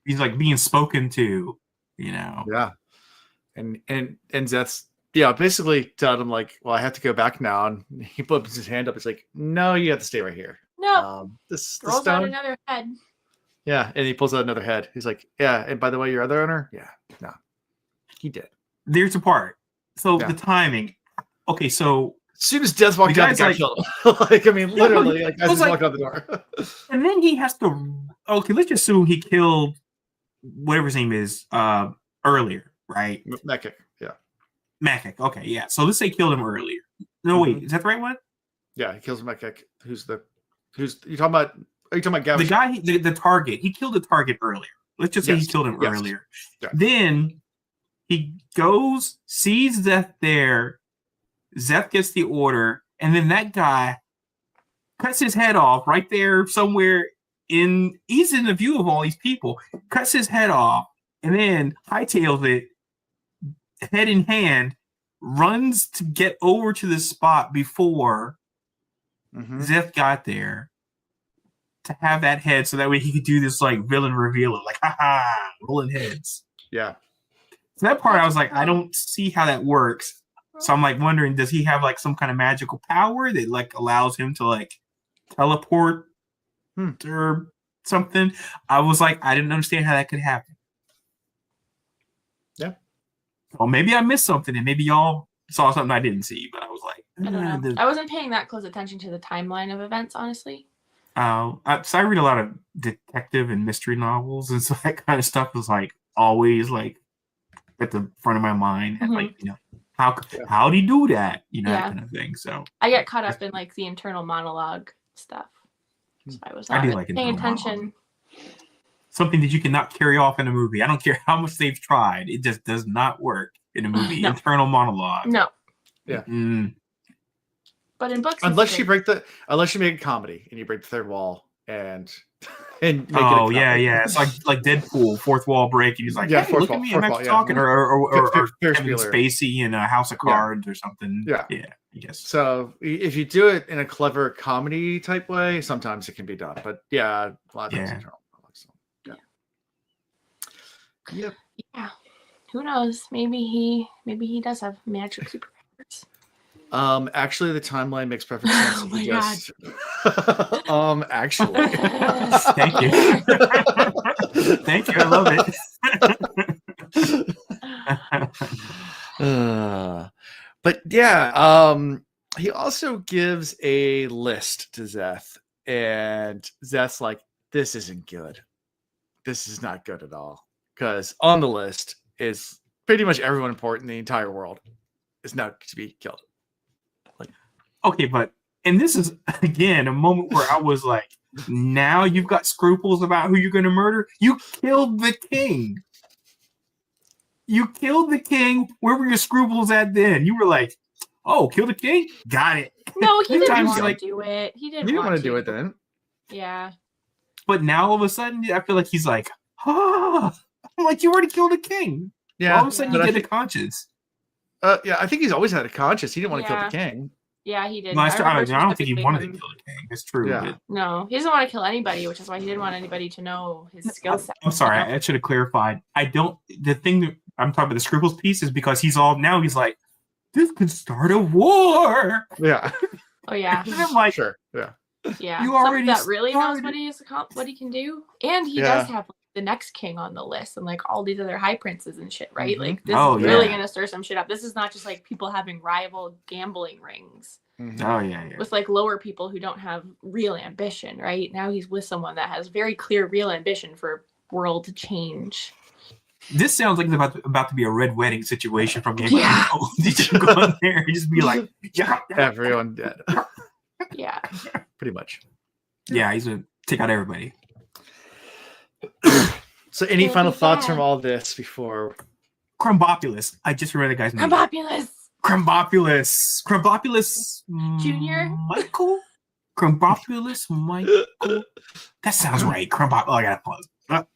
he's like being spoken to, you know. Yeah. And Szeth's basically told him like, well, I have to go back now. And he puts his hand up. It's like, no, you have to stay right here. No. This rolls out another head. Yeah, and he pulls out another head. He's like, yeah, and by the way, your other owner? Yeah, no. He did. There's a part. So the timing. Okay, so as soon as Death walked out, the guy killed him. Like, I mean, literally, as he's walking out the door. And then he has to. Okay, let's just assume he killed whatever his name is earlier, right? Makek, yeah. Makek, okay, yeah. So let's say he killed him earlier. No, wait, is that the right one? Yeah, he kills Makek. Who's you talking about? Are you talking about Gavin? The guy, the target. He killed the target earlier. Let's just say he killed him earlier. Yeah. Then he goes, sees Szeth there. Szeth gets the order, and then that guy cuts his head off right there somewhere he's in the view of all these people, cuts his head off, and then hightails it, head in hand, runs to get over to the spot before Szeth got there to have that head so that way he could do this like villain reveal of like, rolling heads. Yeah. So that part I was like, I don't see how that works. So I'm like wondering, does he have like some kind of magical power that like allows him to like teleport or something? I was like, I didn't understand how that could happen. Yeah. Well, maybe I missed something and maybe y'all saw something I didn't see, but I was like, I don't know. I wasn't paying that close attention to the timeline of events, honestly. So I read a lot of detective and mystery novels, and so that kind of stuff was like always like at the front of my mind. And like, you know, how do you do that? You know, that kind of thing. So I get caught up in like the internal monologue stuff. So I was not like paying attention. Something that you cannot carry off in a movie. I don't care how much they've tried; it just does not work in a movie. Internal monologue. No. Yeah. But in books, unless you make a comedy and you break the third wall and make it. Yeah. It's like Deadpool, fourth wall break, and he's like, "Hey, look at me, I'm actually talking," or Kevin Spacey in a House of Cards or something. Yeah, I guess. So if you do it in a clever comedy type way, sometimes it can be done. But a lot of times Yep. Yeah. Who knows? Maybe he does have magic superpowers. Actually, the timeline makes perfect sense. Oh my god. Actually. Thank you. Thank you. I love it. But yeah, he also gives a list to Szeth, and Szeth's like, "This isn't good. This is not good at all." Because on the list is pretty much everyone important in the entire world is now to be killed. Okay, and this is again a moment where I was like, now you've got scruples about who you're going to murder. You killed the king. You killed the king. Where were your scruples at then? You were like, oh, kill the king? Got it. No, he didn't Times want like- to do it. He didn't You didn't want to do it then. Yeah. But now all of a sudden, I feel like he's like, I'm like, you already killed a king. Yeah. All of a sudden, but you get a conscience. Yeah, I think he's always had a conscience. He didn't want to kill the king. Yeah, he did. No, I don't think he specifically wanted to him- kill the king. It's true. Yeah. But No, he doesn't want to kill anybody, which is why he didn't want anybody to know his skill set. I'm sorry, I should have clarified. I don't. The thing that I'm talking about the scruples piece is because he's like, this could start a war. Yeah. Oh yeah, And I'm like, Sure. Yeah. yeah. You Someone already that really knows started. what he can do, and he Yeah. does have like, the next king on the list, and like all these other high princes and shit, right? Mhm. Like this Oh, is really yeah. gonna stir some shit up. This is not just like people having rival gambling rings Mhm. Oh yeah. with like lower people who don't have real ambition, right? Now he's with someone that has very clear real ambition for world change. This sounds like it's about to be a red wedding situation from Game Yeah. of Thrones. Did you go in there and just be like, Everyone dead. Yeah. Pretty much. yeah, he's gonna take out everybody. So, any It'll final be thoughts bad. from all this before? Crumbopulous. I just remember the guy's name. Crumbopulous. Crumbopulous. Junior? Michael? Crumbopulous Michael? That sounds right. Oh, I gotta pause. Let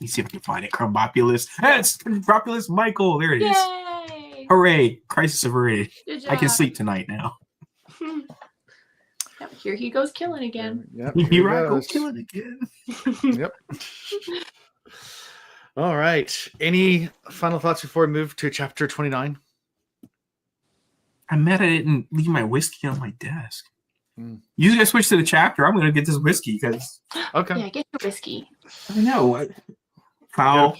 me see if I can find it. Crumbopulous. That's Crumbopulous Michael. There it is. Yay! Hooray. Crisis averted. Good I can job. sleep tonight now. Yep, here he goes killing again. Yep. Here I go goes. killing again. Yep. All right. Any final thoughts before we move to chapter 29? I'm mad I didn't leave my whiskey on my desk. Mm. You guys switch to the chapter. I'm going to get this whiskey because Okay. Yeah, get your whiskey. I know. How?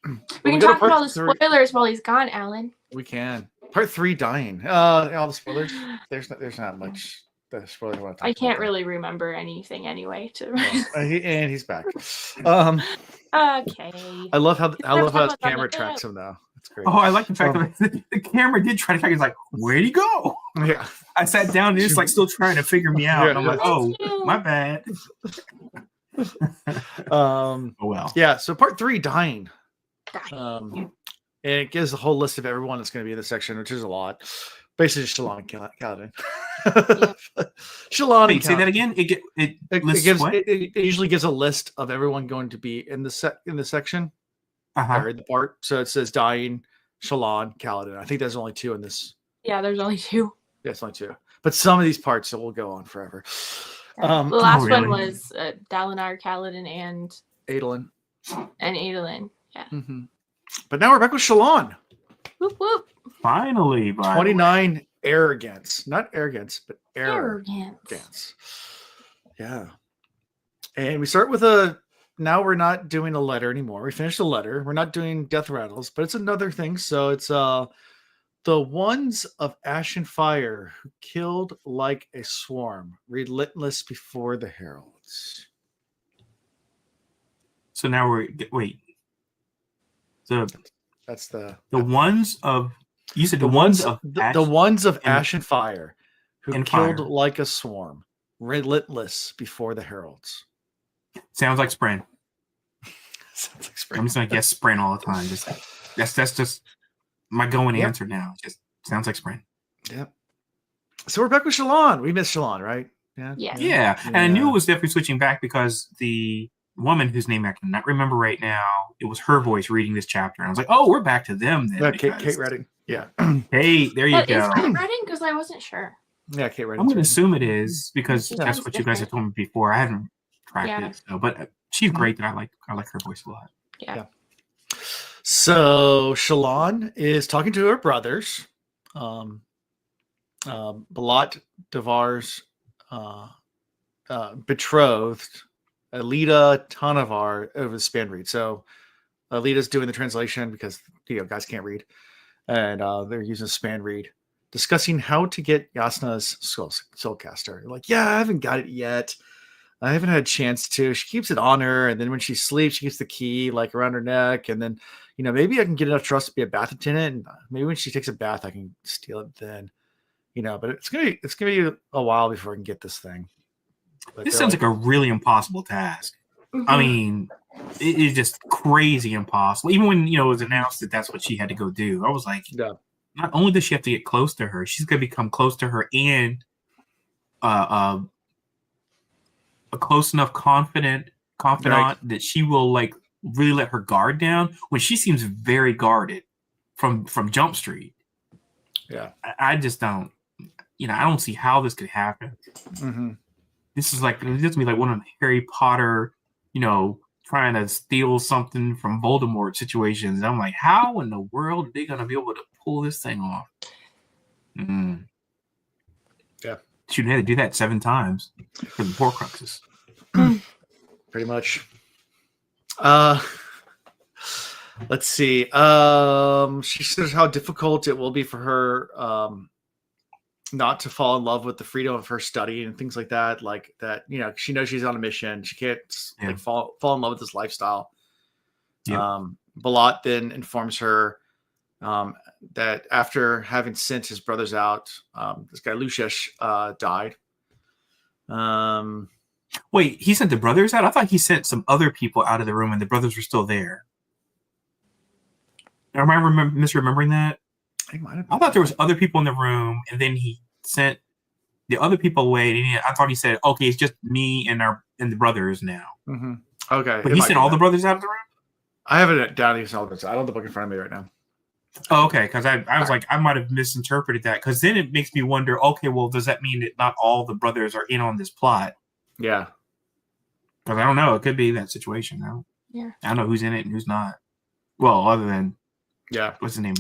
We go can to talk part about all the three. spoilers while he's gone, Alan. We can. Part 3, dying. All the spoilers. There's not much. The spoilers I want to talk I can't about. really remember anything anyway. And he's back. Okay. I love how Let's the talk about camera that. tracks him though. It's great. Oh, I like the fact that the camera did try to track. It's like, where'd he go? Yeah. I sat down and it's like still trying to figure me out. Yeah, and I'm yeah. like, oh, my bad. Oh well. Yeah. So part 3, dying. Die. And it gives the whole list of everyone that's going to be in the section, which is a lot. Basically, Shallan and Kaladin. Shallan. Wait, and say that Kaladin. again. It lists gives what? it usually gives a list of everyone going to be in the section Uh-huh. or in the part. So it says dying, Shallan, Kaladin. I think there's only 2 in this. Yeah, there's only 2. Yeah, it's only 2. But some of these parts will go on forever. The last really? one was Dalinar, Kaladin, and Adolin. Adolin. Yeah. Mm-hmm. But now we're back with Shallan. Whoop whoop. Finally, by the way. 29 arrogance. Not arrogance, but Arrogance. arrogance. Yeah. And we start with now we're not doing a letter anymore. We finished the letter. We're not doing death rattles, but it's another thing. So it's the ones of ash and fire who killed like a swarm, relentless before the heralds. So now wait. That's the ones of you said the ones of ash? the ones of and- ash and fire who and killed fire. like a swarm, relentless before the heralds. Sounds like Spren. Sounds like I'm spring. just gonna guess Spren all the time. That's just my going Yep. answer now. Just sounds like Spren. Yep. So we're back with Shallan. We missed Shallan, right? Yeah. Yes. Yeah, and I knew it was definitely switching back because the woman whose name I cannot remember right now, it was her voice reading this chapter, and I was like, "Oh, we're back to them then." Yeah, because- Kate Redding. Yeah. Hey, there you But is go. Kate Redding? Because I wasn't sure. Yeah, Kate Redding. I'm going to assume it is because It that's sounds what you guys have told me before. I haven't tracked Yeah. it, so, but she's great. That I like her voice a lot. Yeah. So Shallan is talking to her brothers, Balat, Devar's betrothed, Alita Tanavar over the span read. So Alita's doing the translation because guys can't read, and they're using span read, discussing how to get Yasna's soulcaster. Like, yeah, I haven't got it yet. I haven't had a chance to. She keeps it on her, and then when she sleeps, she keeps the key like around her neck, and then maybe I can get enough trust to be a bath attendant, and maybe when she takes a bath, I can steal it then. But it's gonna be a while before I can get this thing. But This they're sounds like a really impossible task. I mean, it is just crazy impossible. Even when, it was announced that that's what she had to go do, I was like, not only does she have to get close to her, she's going to become close to her and a close enough confidant that she will like really let her guard down when she seems very guarded from Jump Street. Yeah. I just don't, I don't see how this could happen. Mm-hmm. This is like, this would be like one of the Harry Potter, trying to steal something from Voldemort situations. And I'm like, how in the world are they going to be able to pull this thing off? Yeah. Shoot, had to do that 7 times for the Horcruxes. Pretty much. Let's see. She says how difficult it will be for her not to fall in love with the freedom of her study and things like that. Like that, she knows she's on a mission. She can't like fall in love with this lifestyle. Yep. Balat then informs her that after having sent his brothers out, this guy Lucius died. Wait, he sent the brothers out? I thought he sent some other people out of the room and the brothers were still there. Am I misremembering that? I thought there was other people in the room, and then he sent the other people away. And I thought he said, "Okay, it's just me and the brothers now." Mm-hmm. Okay, but he sent all the brothers out of the room. I have it down. He sent all the brothers. I don't have the book in front of me right now. Oh, okay, because I was like, I might have misinterpreted that. Because then it makes me wonder. Okay, well, does that mean that not all the brothers are in on this plot? Yeah, because I don't know. It could be that situation now. Yeah, I don't know who's in it and who's not. Well, other than what's his name?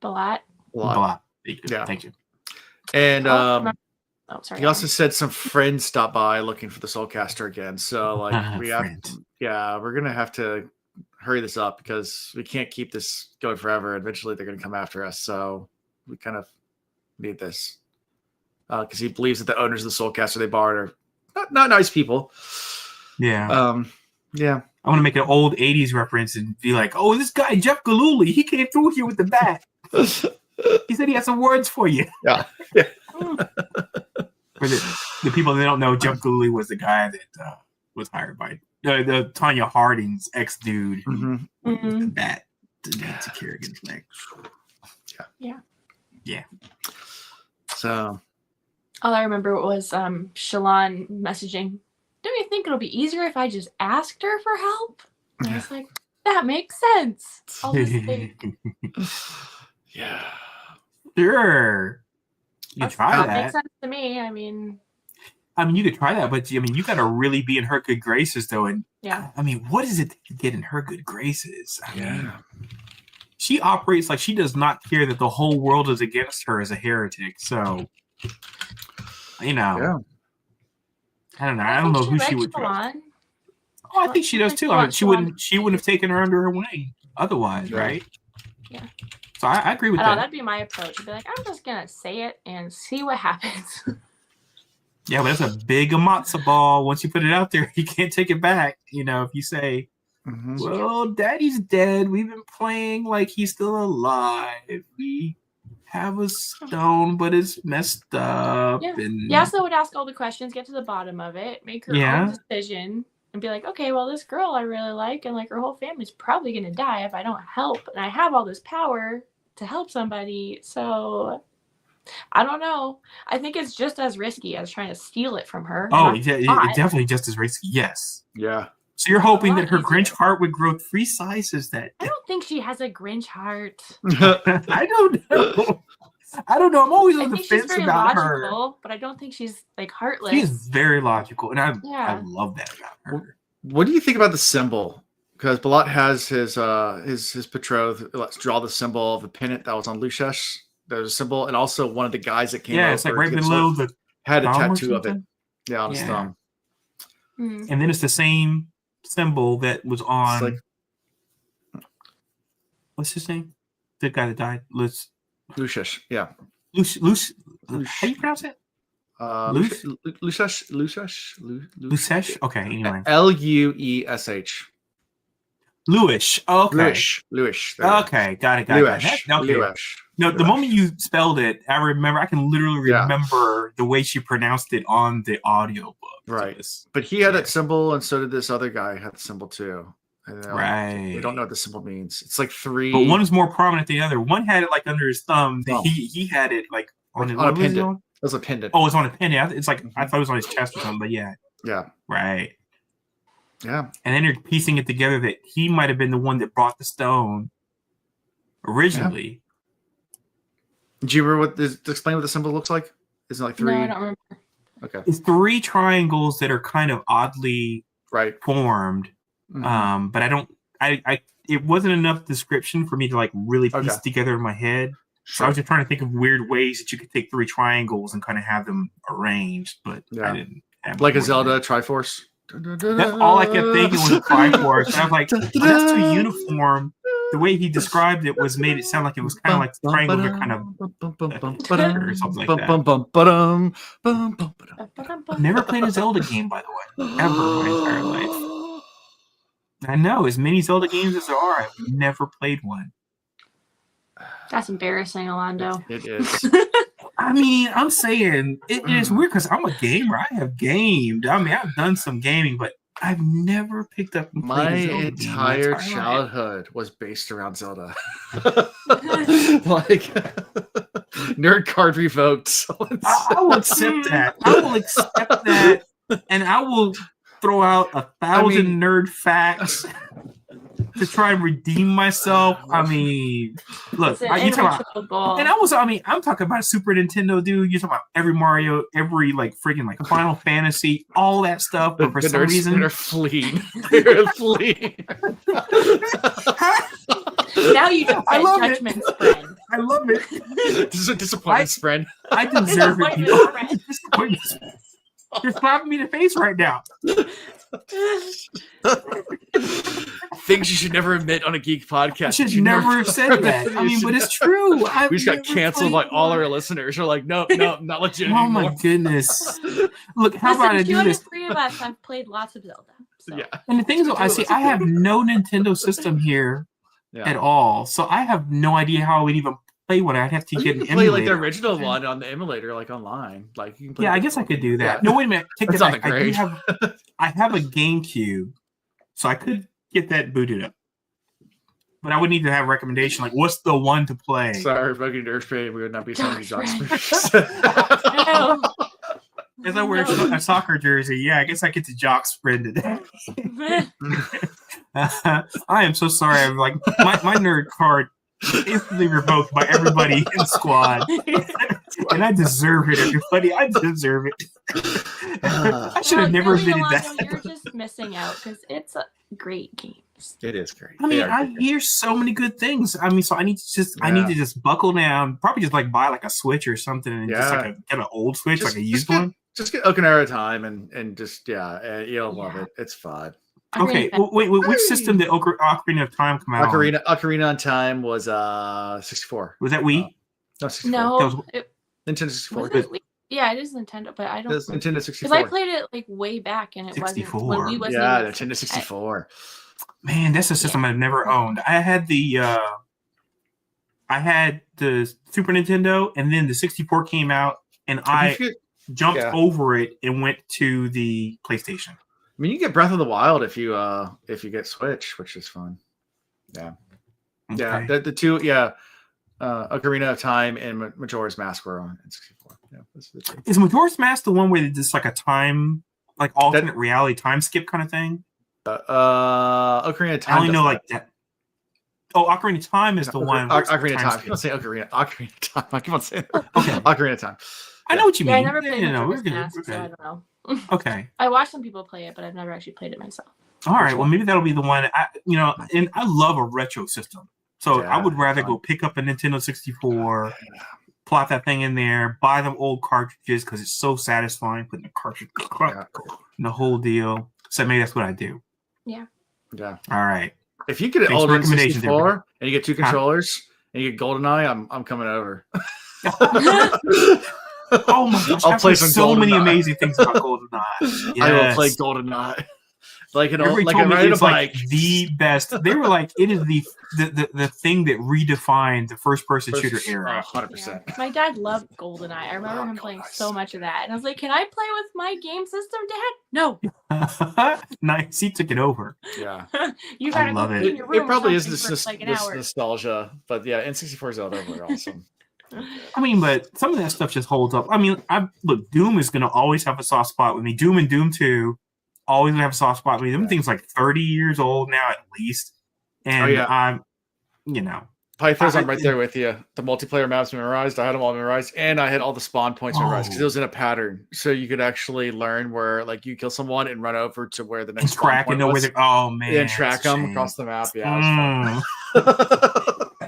Balat. Yeah, thank you. And sorry. He also said some friends stopped by looking for the Soulcaster again. So like we're gonna have to hurry this up because we can't keep this going forever. Eventually, they're gonna come after us. So we kind of need this because he believes that the owners of the Soulcaster they borrowed are not nice people. Yeah. Yeah. I want to make an old 80s reference and be like, oh, this guy, Jeff Galooly, he came through here with the bat. He said he had some words for you. Yeah. For the people that don't know, Jeff Galooly was the guy that was hired by the Tanya Harding's ex-dude with the bat to Kerrigan's neck. Yeah. So. All I remember was Shallan messaging, don't you think it'll be easier if I just asked her for help? And I was like, that makes sense. Yeah. Sure. You can try that. That makes sense to me. I mean, you could try that, but you got to really be in her good graces, though. And what is it that you get in her good graces? I mean, she operates like she does not care that the whole world is against her as a heretic. So, Yeah. I don't know. I don't know who she would trust. Oh, I think she does too. I mean, she wouldn't have taken her under her wing otherwise, right? Yeah. So I agree with that. That'd be my approach. I'd be like, I'm just gonna say it and see what happens. Yeah, but that's a big matzo ball. Once you put it out there, you can't take it back. If you say, well, Daddy's dead. We've been playing like he's still alive. We have a stone, but it's messed up. Yeah. So I would ask all the questions, get to the bottom of it, make her own decision, and be like, okay, well, this girl I really like, and like her whole family's probably gonna die if I don't help, and I have all this power to help somebody. So I don't know. I think it's just as risky as trying to steal it from her. Oh, yeah, it's definitely just as risky. Yes. Yeah. So you're hoping that her Grinch heart would grow 3 sizes that I don't think she has a Grinch heart. I don't know. I'm always on the fence about logical, her. But I don't think she's like heartless. She is very logical, and I love that about her. What do you think about the symbol? Because Balat has his betrothed. Let's draw the symbol of the pennant that was on Lucius. There's a symbol, and also one of the guys that came over. Yeah, it's like right below the had a tattoo of it. Yeah, on his thumb. And then it's the same symbol that was on. What's his name? The guy that died, Lucius. Yeah. Lucius. How do you pronounce it? Lucius. Lucius. Okay. Anyway. Luesh. Lewis. Okay. Lewis. Okay. Got it. Lewis. No, the moment you spelled it, I can literally remember the way she pronounced it on the audio book. Right. But he had that symbol, and so did this other guy had the symbol too. Right. We don't know what the symbol means. It's like 3. But one is more prominent than the other. One had it like under his thumb. He had it like on a pendant. It was a pendant. Oh, it's on a pendant. It's like I thought it was on his chest or something, but yeah. Yeah. Right. Yeah. And then you're piecing it together that he might have been the one that brought the stone originally. Yeah. Do you remember explain what the symbol looks like? Is it like 3? No, I don't remember. Okay. It's 3 triangles that are kind of oddly formed. Mm-hmm. But it wasn't enough description for me to like really piece it together in my head. Sure. So I was just trying to think of weird ways that you could take 3 triangles and kind of have them arranged, but I didn't have like a Zelda Triforce. That's all I kept thinking was a Triforce. And I was like, well, that's too uniform. The way he described it made it sound like it was kind of like triangles are kind of or something like that. Never played a Zelda game, by the way, ever in my entire life. I know, as many Zelda games as there are, I've never played one. That's embarrassing, Alando. It is. I mean, I'm saying it is weird because I'm a gamer. I have gamed. I mean, I've done some gaming, but I've never picked up and played a Zelda game. My entire childhood was based around Zelda. Like nerd card revoked. I will accept that. I will accept that, and I will throw out 1,000 nerd facts to try and redeem myself. I mean, look, I'm talking about Super Nintendo, dude. You're talking about every Mario, every like freaking like Final Fantasy, all that stuff. But for some reason, they're fleeing. They're fleeing. Now you just I love judgment, Spren. I love it. This is a disappointment, Spren. I deserve it. You're slapping me in the face right now. Things you should never admit on a geek podcast. You should never have said that. I mean, but it's true. We just got canceled by all our listeners. We're like, no, not legit Oh anymore. my goodness. Look, how about I do this? 3 of us have played lots of Zelda. So. Yeah. And the thing is, I have no Nintendo system here at all. So I have no idea how I would even play one. I'd have to get an emulator. Play like the original one on the emulator, like online. Like you can play I guess I could do that. Yeah. No, wait a minute. Take That's that back. not great. I have a GameCube, so I could get that booted up. But I would need to have a recommendation, like what's the one to play? Sorry, fucking Dirtspray, we would not be sending jocks. As I wear a soccer jersey, I guess I get to jock Spren today. I am so sorry. I'm like my nerd card instantly revoked by everybody in the squad. And I deserve it, everybody. I deserve it. I should have never admitted that. You're just missing out because it's a great game. It is great. I mean, I hear so many good things. I mean, so I need to just buckle down. Probably just like buy like a Switch or something, and just like get an old Switch, like a used one. Just get Ocarina of Time and just you'll love it. It's fun. Okay, wait, which system did Ocarina of Time come out on? Ocarina of Time was 64. Was that Wii? No, 64. No, Nintendo 64. Yeah, it is Nintendo, but I don't. It's Nintendo 64. Because I played it like way back, and it 64. wasn't. When Wii wasn't Nintendo 64. Man, that's a system I've never owned. I had the Super Nintendo, and then the 64 came out, and I jumped over it and went to the PlayStation. I mean, you get Breath of the Wild if you get Switch, which is fun. Yeah, okay. The two, Ocarina of Time and Majora's Mask were on 64. Yeah, is Majora's Mask the one where it's just like a time, like alternate reality time skip kind of thing? Ocarina of Time. I only know like that. Oh, Ocarina of Time is the one. Ocarina of Time. I keep on saying Ocarina of Time. I keep on saying Ocarina of Time. I know what you mean. I never played Majora's Mask, so I don't know. Okay. I watched some people play it, but I've never actually played it myself. All right. Well, maybe that'll be the one. And I love a retro system, so I would rather go pick up a Nintendo 64, plop that thing in there, buy them old cartridges because it's so satisfying putting the cartridge and the whole deal. So maybe that's what I do. Yeah. Yeah. All right. If you get an old N64 and you get 2 controllers and you get GoldenEye, I'm coming over. Oh my gosh! I'll play so many amazing things about GoldenEye. Yes. I will play GoldenEye. like an Everybody like told a me riding a it's like bike. the best. They were like, it is the thing that redefined the first person shooter era. 100%. Yeah. My dad loved GoldenEye. I remember him playing so much of that, and I was like, "Can I play with my game system, Dad?" No. Nice, he took it over. Yeah, you gotta go clean your room. It probably is this like an hour. nostalgia, but yeah, N64 Zelda were awesome. I mean, but some of that stuff just holds up. I mean, look, Doom is gonna always have a soft spot with me. Doom and Doom 2 always gonna have a soft spot with me. Them things like 30 years old now at least, and I'm, Pythos, I'm right there with you. The multiplayer maps memorized. I had them all memorized, and I had all the spawn points memorized because it was in a pattern, so you could actually learn where, like, you kill someone and run over to where the next track and know where they're. Oh man, and track them across the map. Yeah, it was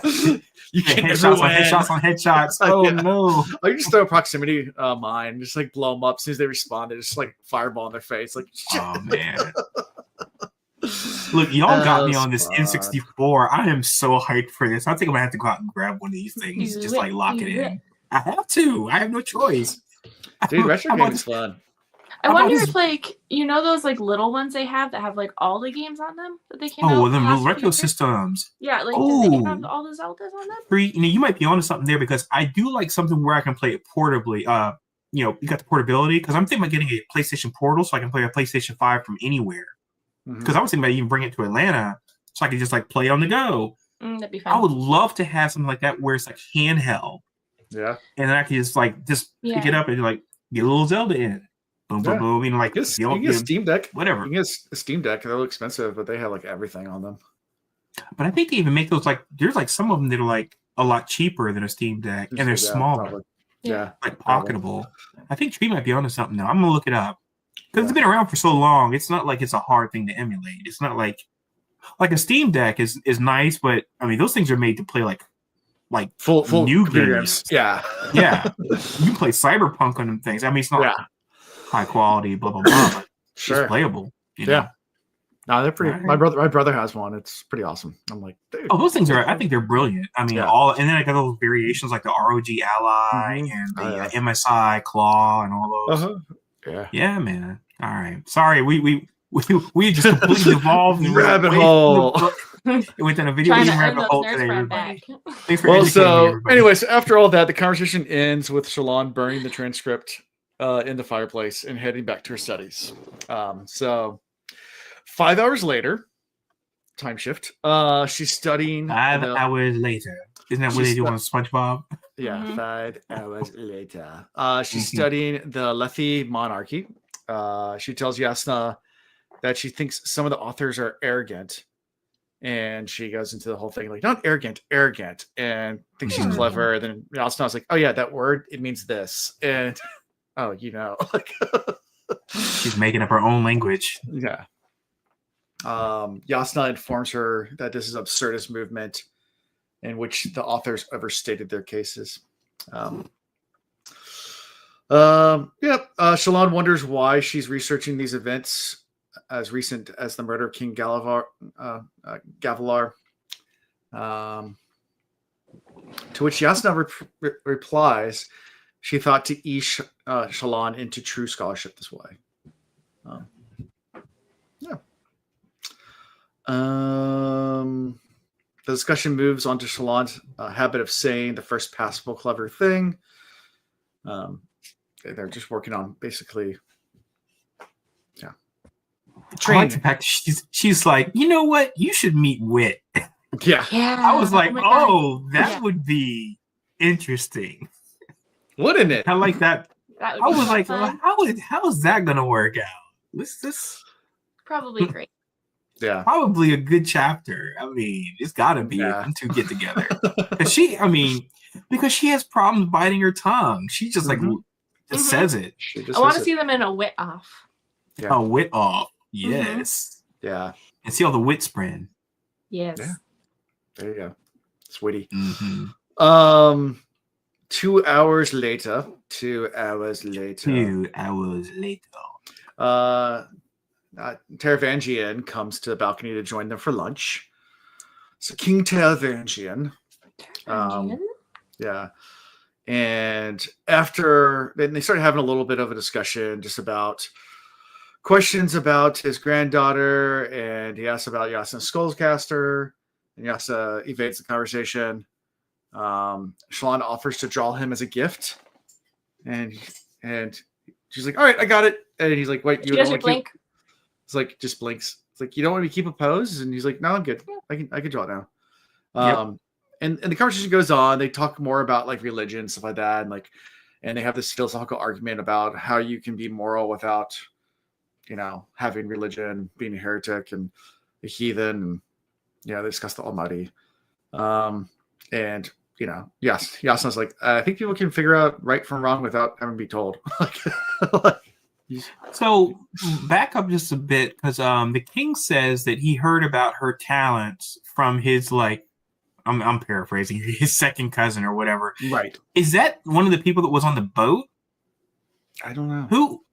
fun. You can headshots on headshots. Oh no! I can just throw a proximity mine, just like blow them up as soon as they respond. They just like fireball in their face. Like, shit. Oh man. Look, y'all got me on this N64. I am so hyped for this. I think I'm gonna have to go out and grab one of these things, just like lock it in. I have to. I have no choice. Dude, retro game is fun. I wonder if, like, those like little ones they have that have like all the games on them that they came out. Oh, them little retro systems. Yeah, like do they have all the Zeldas on them? You might be onto something there because I do like something where I can play it portably. You got the portability because I'm thinking about getting a PlayStation Portal so I can play a PlayStation 5 from anywhere. Because I was thinking about even bringing it to Atlanta so I could just like play on the go. That'd be fun. I would love to have something like that where it's like handheld. Yeah. And then I could just pick it up and like get a little Zelda in. Boom, boom, boom. You can get a Steam Deck. Whatever. You can get a Steam Deck. They're a little expensive, but they have like everything on them. But I think they even make those like there's like some of them that are like a lot cheaper than a Steam Deck and they're smaller. Probably. Yeah. Like pocketable. I think Tree might be onto something now. I'm gonna look it up. Because it's been around for so long, it's not like it's a hard thing to emulate. It's not like a Steam Deck is nice, but I mean those things are made to play like full new games. Yeah. Yeah. You can play Cyberpunk on them things. I mean it's not high quality, blah blah blah, but it's playable. You know? No, they're pretty my brother has one. It's pretty awesome. I'm like, dude. Oh, those things I think they're brilliant. I mean and then I got those variations like the ROG Ally and the MSI Claw and all those. Yeah, man. All right. Sorry, we just completely evolved rabbit hole. It went in a video game rabbit hole today. Thanks for anyways, after all that, the conversation ends with Shallan burning the transcript in the fireplace and heading back to her studies. So 5 hours later, time shift. She's studying 5 hours later. Isn't that what they do on SpongeBob? Yeah, 5 hours later. She's studying the Lethe monarchy. She tells Yasna that she thinks some of the authors are arrogant. And she goes into the whole thing like, not arrogant, and thinks she's clever. And then Yasna's like, oh yeah, that word, it means this. And like she's making up her own language. Yeah. Yasna informs her that this is absurdist movement in which the authors overstated their cases. Shallan wonders why she's researching these events as recent as the murder of King Gavilar. To which Yasna replies, she thought to ease Shallan into true scholarship this way. The discussion moves on to Shallan's habit of saying the first passable clever thing. They're just working on basically, I like the fact she's like, you know what? You should meet Wit. Yeah. I was like, that would be interesting. Wouldn't it? I like that. I was like, well, how is that gonna work out? This probably great. Yeah, probably a good chapter. I mean, it's got to be them two get together. Because she has problems biting her tongue. She just just says it. I want to see them in a wit off. Yeah. A wit off. Yes. Yeah. And see all the wit Spren. Yes. Yeah. There you go. It's witty. 2 hours later. 2 hours later. Taravangian comes to the balcony to join them for lunch. So King Taravangian. And after they started having a little bit of a discussion just about questions about his granddaughter, and he asks about Yasna's Skullcaster, and Yasna evades the conversation. Shallan offers to draw him as a gift, and she's like, "All right, I got it." And he's like, "Wait, you don't want to blink?" It's like just blinks. It's like, "You don't want me to keep a pose?" And he's like, "No, I'm good. I can draw now." And the conversation goes on. They talk more about like religion, stuff like that, and they have this philosophical argument about how you can be moral without, having religion, being a heretic and a heathen, and they discuss the Almighty. And yes, Yasna's like, I think people can figure out right from wrong without having to be told. So back up just a bit, because the king says that he heard about her talents from his I'm paraphrasing, his second cousin or whatever. Right. Is that one of the people that was on the boat? I don't know. Who?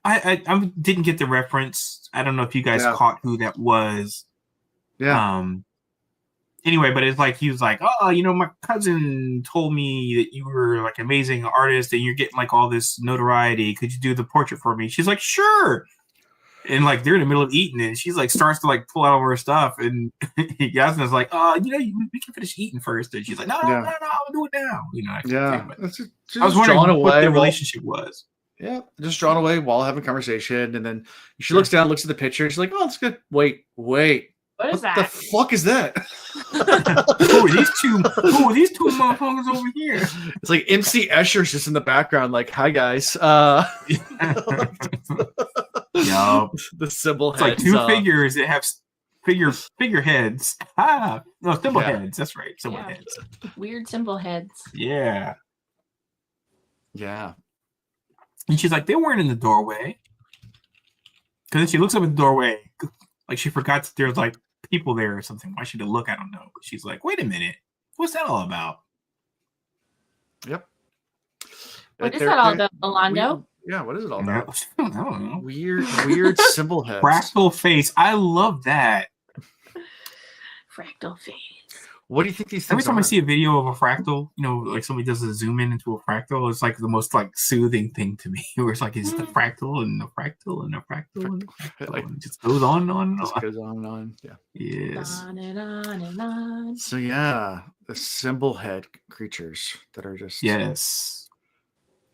I didn't get the reference. I don't know if you guys caught who that was. Yeah. Anyway, but it's like he was like, "Oh, my cousin told me that you were like an amazing artist and you're getting like all this notoriety. Could you do the portrait for me?" She's like, "Sure." And like they're in the middle of eating it, and she's like starts to like pull out all her stuff, and Yasna's like, we can finish eating first. And she's like, no, I'll do it now. I was wondering what the relationship was. Yeah, just drawn away while having a conversation, and then she looks down, looks at the picture, and she's like, "Oh, that's good." Wait. What is that? The fuck is that? Who are these two motherfuckers over here? It's like MC Escher's just in the background, like, "Hi guys." The symbol it's heads. Like two figures that have figure heads. No, symbol heads. That's right. Symbol heads. Weird symbol heads. Yeah. Yeah. And she's like, they weren't in the doorway. Because then she looks up at the doorway, like she forgot that there's like people there or something. Why should she look? I don't know. But she's like, wait a minute. What's that all about? Yep. What is that all about, Orlando? Yeah, what is it all about? I don't know. Weird symbol heads. Fractal face. I love that. Fractal face. What do you think these things Every time are? I see a video of a fractal, like somebody does a zoom in into a fractal, it's like the most like soothing thing to me. Where it's like, it's the fractal and the fractal and the fractal and the fractal. Like, and it just goes on and on and on. Just goes on and on. Yeah. Yes. On and on and on. So yeah, the symbol head creatures that are just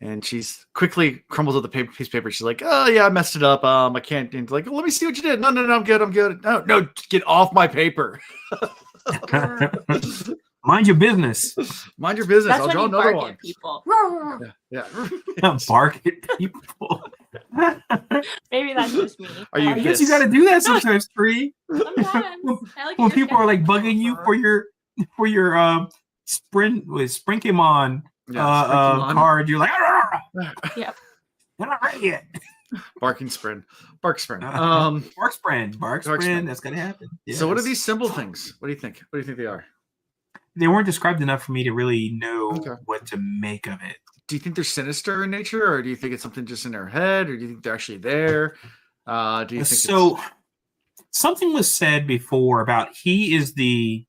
And she's quickly crumbles up the piece of paper. She's like, "Oh yeah, I messed it up. I can't." And like, "Let me see what you did." No, I'm good. No, get off my paper. Mind your business. Mind your business. That's I'll when draw you another bark one. at people. Yeah. Bark at people. Maybe that's just me. I guess you got to do that sometimes, Tree. Sometimes. When people are like bugging you for your Sprinkemon card, you're like, yep. We're not ready yet. Barking Spren. Bark Spren. Bark Spren. That's gonna happen. Yes. So what are these symbol things? What do you think? What do you think they are? They weren't described enough for me to really know what to make of it. Do you think they're sinister in nature, or do you think it's something just in their head, or do you think they're actually there? Do you think so? Something was said before about he is the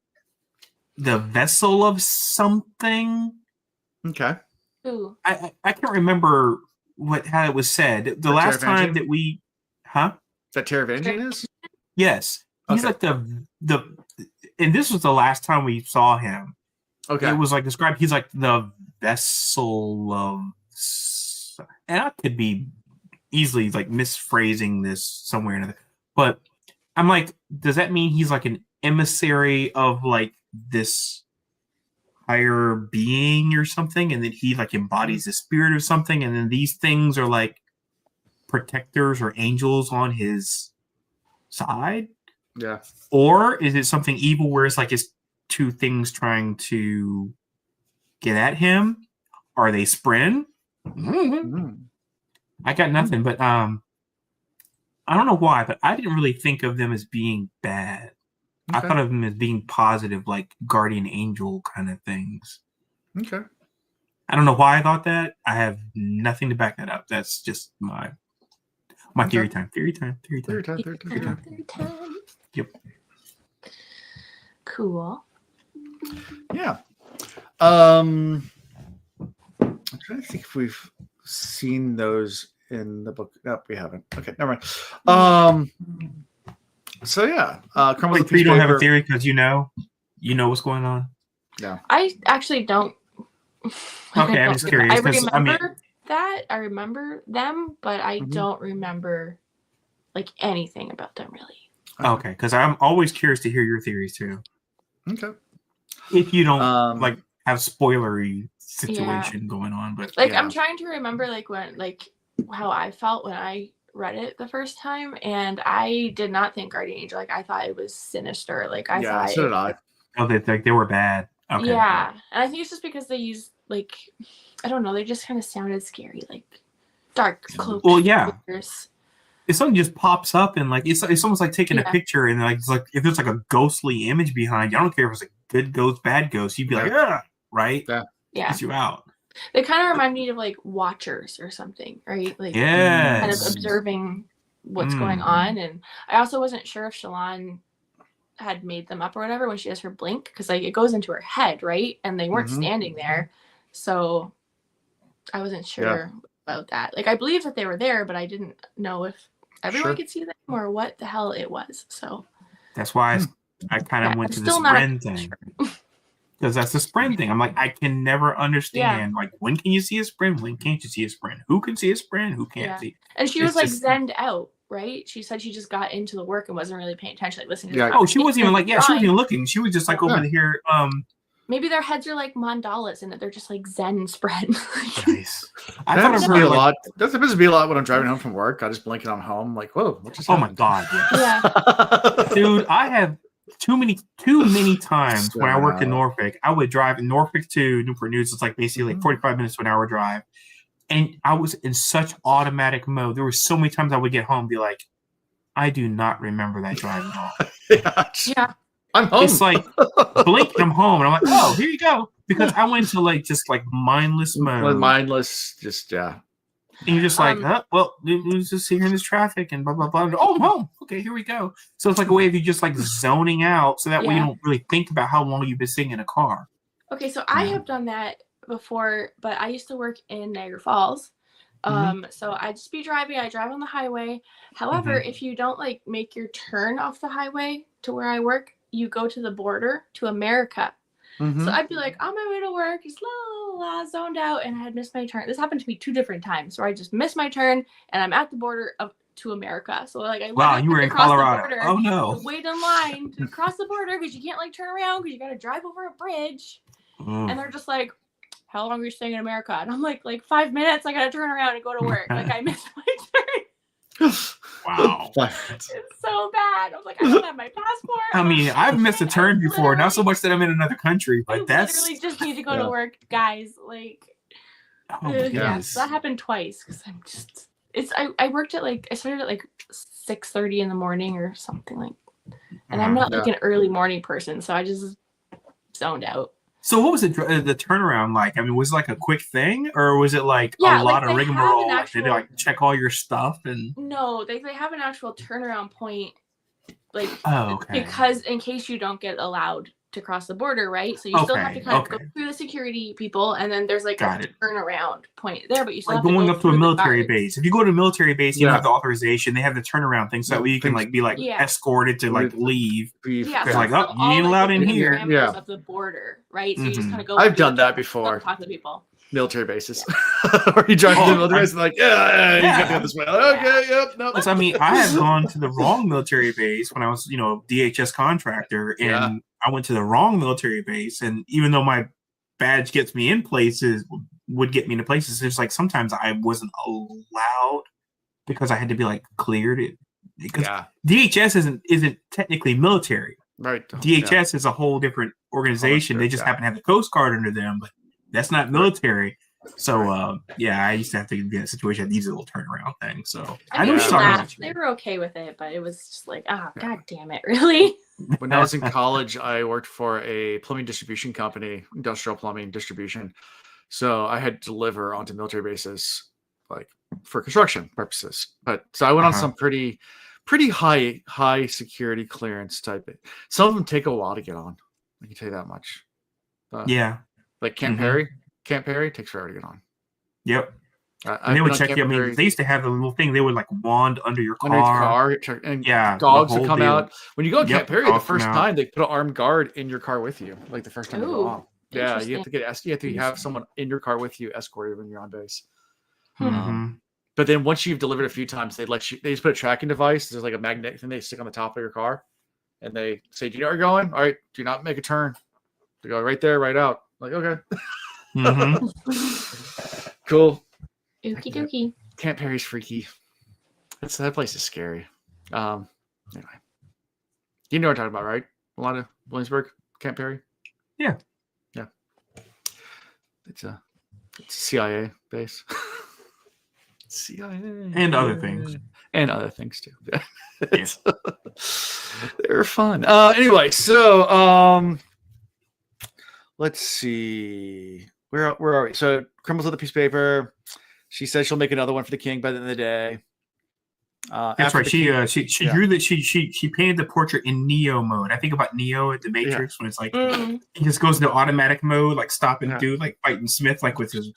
vessel of something. Okay. Ooh. I can't remember how it was said. The last time that we, Is that Teravangian is? Yes. He's like the and this was the last time we saw him. Okay. It was like described. He's like the vessel of, and I could be easily like misphrasing this somewhere or another. But I'm like, does that mean he's like an emissary of like this higher being or something, and then he like embodies the spirit or something, and then these things are like protectors or angels on his side? Yeah. Or is it something evil where it's like it's two things trying to get at him? Are they Spren? I got nothing, but I don't know why, but I didn't really think of them as being bad. Okay. I thought of them as being positive, like guardian angel kind of things. Okay. I don't know why I thought that. I have nothing to back that up. That's just my theory time. Theory time. Yep. Cool. Yeah. I'm trying to think if we've seen those in the book. No, we haven't. Okay, never mind. So yeah, crumbles Wait, a piece you don't of have a paper. theory because you know what's going on. Yeah. I actually don't. Okay, I'm just curious. I remember that. I remember them, but I don't remember like anything about them really. Okay, because I'm always curious to hear your theories too. Okay. If you don't like have spoilery situation going on, but like I'm trying to remember like when like how I felt when I read it the first time, and I did not think Guardian Angel. Like I thought it was sinister. Like I thought. So did I. Oh, they were bad. Okay. Yeah, and I think it's just because they used like I don't know. They just kind of sounded scary, like dark cloak. Well, yeah. Figures. If something just pops up and like it's almost like taking a picture and like it's like if there's like a ghostly image behind you, I don't care if it's a good ghost, bad ghost, you'd be like, right? Yeah. Gets you out. They kind of remind me of like Watchers or something, right? Like kind of observing what's going on. And I also wasn't sure if Shallan had made them up or whatever when she does her blink, because like it goes into her head, right? And they weren't standing there, so I wasn't sure about that. Like I believe that they were there, but I didn't know if everyone could see them or what the hell it was. So that's why I kind of went to the Spren thing. Because that's the Spren thing. I'm like, I can never understand. Like, when can you see a Spren? When can't you see a Spren? Who can see a Spren? Who can't see? And she was like zenned out, right? She said she just got into the work and wasn't really paying attention, like listening to Oh, she wasn't even like, she wasn't even looking. She was just like over here. Maybe their heads are like mandalas and that they're just like Zen Spren. Nice. I thought it would be a lot. That happens to be a lot when I'm driving home from work. I just blink and I'm home. Like, whoa, what just happened? My God. Yeah. Dude, I have too many times when I worked in Norfolk, I would drive in Norfolk to Newport News. It's like basically like 45 minutes to an hour drive. And I was in such automatic mode. There were so many times I would get home and be like, I do not remember that drive at all. Yeah. I'm home. It's like blink and I'm home. And I'm like, oh, here you go. Because I went to like just like mindless mode. Mindless, just And you're just like, well, it was just here in this traffic and blah, blah, blah. Oh, I'm home. Okay, here we go. So it's like a way of you just like zoning out so that way you don't really think about how long you've been sitting in a car. Okay, so I have done that before, but I used to work in Niagara Falls. So I'd just be driving. I drive on the highway. However, if you don't like make your turn off the highway to where I work, you go to the border to America. So I'd be like on my way to work, just zoned out, and I had missed my turn. This happened to me 2 different times where I just missed my turn, and I'm at the border to America. So like, you were in Colorado. Border, oh no! Wait in line to cross the border because you can't like turn around because you got to drive over a bridge. And they're just like, "How long are you staying in America?" And I'm like 5 minutes. I got to turn around and go to work. Like I missed my turn. Wow. It's so bad. I was like, I don't have my passport. I mean, I've missed a turn before. Not so much that I'm in another country, but that's literally just need to go to work, guys. Like, so that happened twice because I'm just. I worked at I started at 6:30 in the morning or something like, and I'm not like an early morning person, so I just zoned out. So what was the turnaround like? I mean, was it like a quick thing, or was it like a lot of rigmarole? Did they like check all your stuff and? No, they have an actual turnaround point, like okay. Because in case you don't get allowed to cross the border, right? So you still have to kind of go through the security people, and then there's like a turnaround point there, but you still have going to up to a military base. If you go to a military base, you have the authorization. They have the turnaround thing, so that way you can be escorted to leave. Yeah, it's like, you ain't allowed in here. Of the border, right? So you just kind of go. I've done that before. Talk to people. Military bases, or you drive to the military base and you got to go this way. Okay, no. I mean, I have gone to the wrong military base when I was, DHS contractor, and I went to the wrong military base. And even though my badge gets me in places, would get me into places, it's like sometimes I wasn't allowed because I had to be cleared. Because DHS isn't technically military. Right. DHS is a whole different organization. They just happen to have the Coast Guard under them, but that's not military. So, I used to have to be in a situation that needs a little turnaround thing. So, I know they were okay with it, but it was just like, God damn it, really? When I was in college, I worked for a plumbing distribution company, industrial plumbing distribution. So, I had to deliver onto military bases, for construction purposes. But so I went on some pretty high security clearance type. Some of them take a while to get on. I can tell you that much. But, like Camp Perry. Camp Perry takes forever to get on. Yep. And they would check you. I mean, they used to have a little thing. They would like wand under your car. And yeah, dogs would come out. When you go to Camp Perry, the first time they put an armed guard in your car with you, like the first time you go off. Yeah, you have to have someone in your car with you, escorted when you're on base. But then once you've delivered a few times, they just put a tracking device. There's like a magnetic thing they stick on the top of your car, and they say, "Do you know where you're going? All right, do not make a turn. They go right there, right out." Like, okay. Cool. Okie dokie. Camp Perry's freaky. That place is scary. Anyway, you know what I'm talking about, right? A lot of Williamsburg, Camp Perry. Yeah. It's a CIA base. CIA and other things too. They're fun. Anyway, so let's see. Where are we? So crumbles with a piece of paper. She says she'll make another one for the king by the end of the day. That's right. She drew that. She painted the portrait in Neo mode. I think about Neo at the Matrix when it's like he just goes into automatic mode, like stopping dude, like fighting Smith, like with his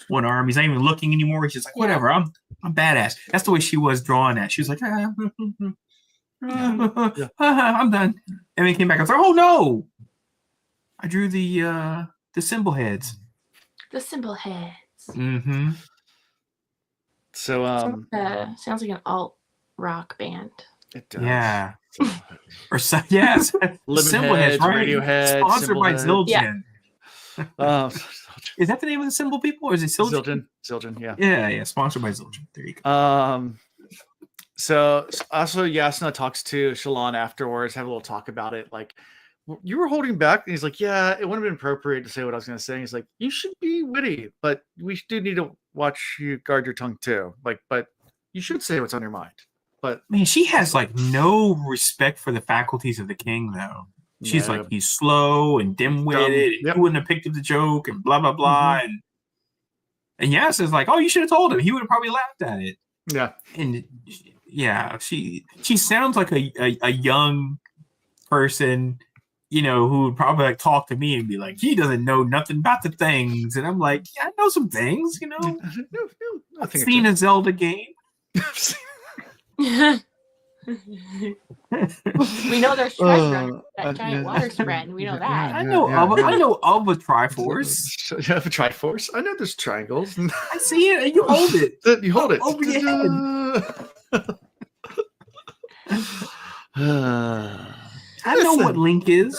one arm. He's not even looking anymore. He's just like, whatever. I'm badass. That's the way she was drawing that. She was like, I'm done. And then he came back. I was like, oh no, I drew the symbol heads. The symbol heads. So sounds like an alt rock band. It does. Yeah. Or yes. Symbol heads, right? Radiohead, sponsored by Zildjian. Yeah. Is that the name of the symbol people, or is it Zildjian? Zildjian, yeah. Yeah. Sponsored by Zildjian. There you go. So also Yasna talks to Shallan afterwards, have a little talk about it. Like, you were holding back, and he's like, yeah, it wouldn't have been appropriate to say what I was going to say. And he's like, you should be witty, but we do need to watch you guard your tongue too. Like, but you should say what's on your mind. But man, she has like no respect for the faculties of the king, though. She's like, he's slow and dim-witted, and he wouldn't have picked up the joke, and blah blah blah. And Yasna's like, oh, you should have told him. He would have probably laughed at it. Yeah. And yeah, she sounds like a young person, you know, who would probably like talk to me and be like, he doesn't know nothing about the things. And I'm like, yeah, I know some things, you know. I've seen a Zelda game. We know there's treasure that giant water spread. We know that. I know of a Triforce. You have a Triforce? I know there's triangles. I see it, and you hold it. You hold it over your head. I know what Link is.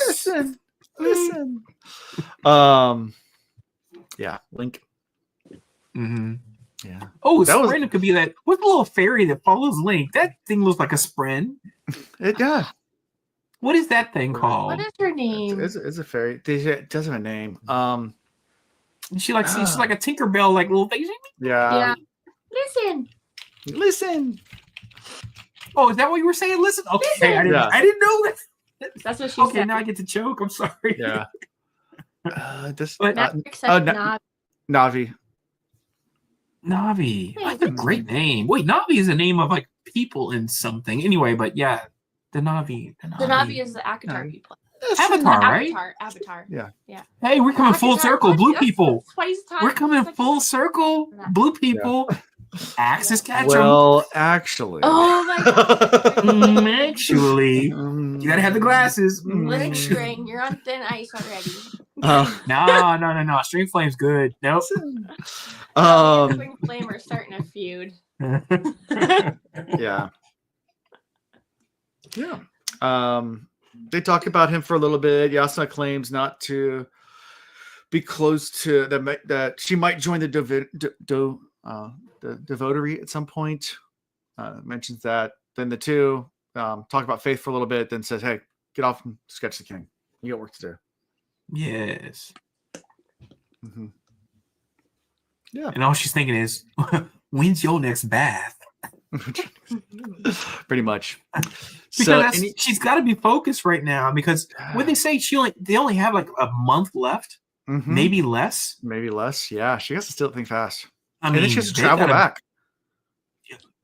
Listen. Yeah, Link. Yeah. Oh, Spren could be that. What's the little fairy that follows Link? That thing looks like a Spren. Yeah. What is that thing called? What is her name? It's a fairy. It doesn't have a name. She's like a Tinkerbell, like little thing. Yeah. Listen. Oh, is that what you were saying? Listen. Okay, I didn't know that. That's what she said. Okay, now I get to choke. I'm sorry. Yeah. Navi. Navi. That's a great name. Wait, Navi is the name of like people in something. Anyway, but yeah, the Navi. The Navi is the Avatar people. Avatar, right? Avatar. Yeah. Hey, we're coming full circle. Blue people. We're coming full circle. Blue people. Axis catch them. Well, actually. Oh my god. Actually, you gotta have the glasses. Link string, you're on thin ice already. No. String Flame's good. Nope. String Flame are starting a feud. Yeah. They talk about him for a little bit. Yasna claims not to be close to that she might join the devotary at some point. Mentions that. Then the two talk about faith for a little bit, then says, hey, get off and sketch the king. You got work to do. Yes. Yeah. And all she's thinking is, when's your next bath? Pretty much. Because she's got to be focused right now, because when they say they only have like a month left, maybe less. Yeah, she has to still think fast. I mean, and then she has to travel back.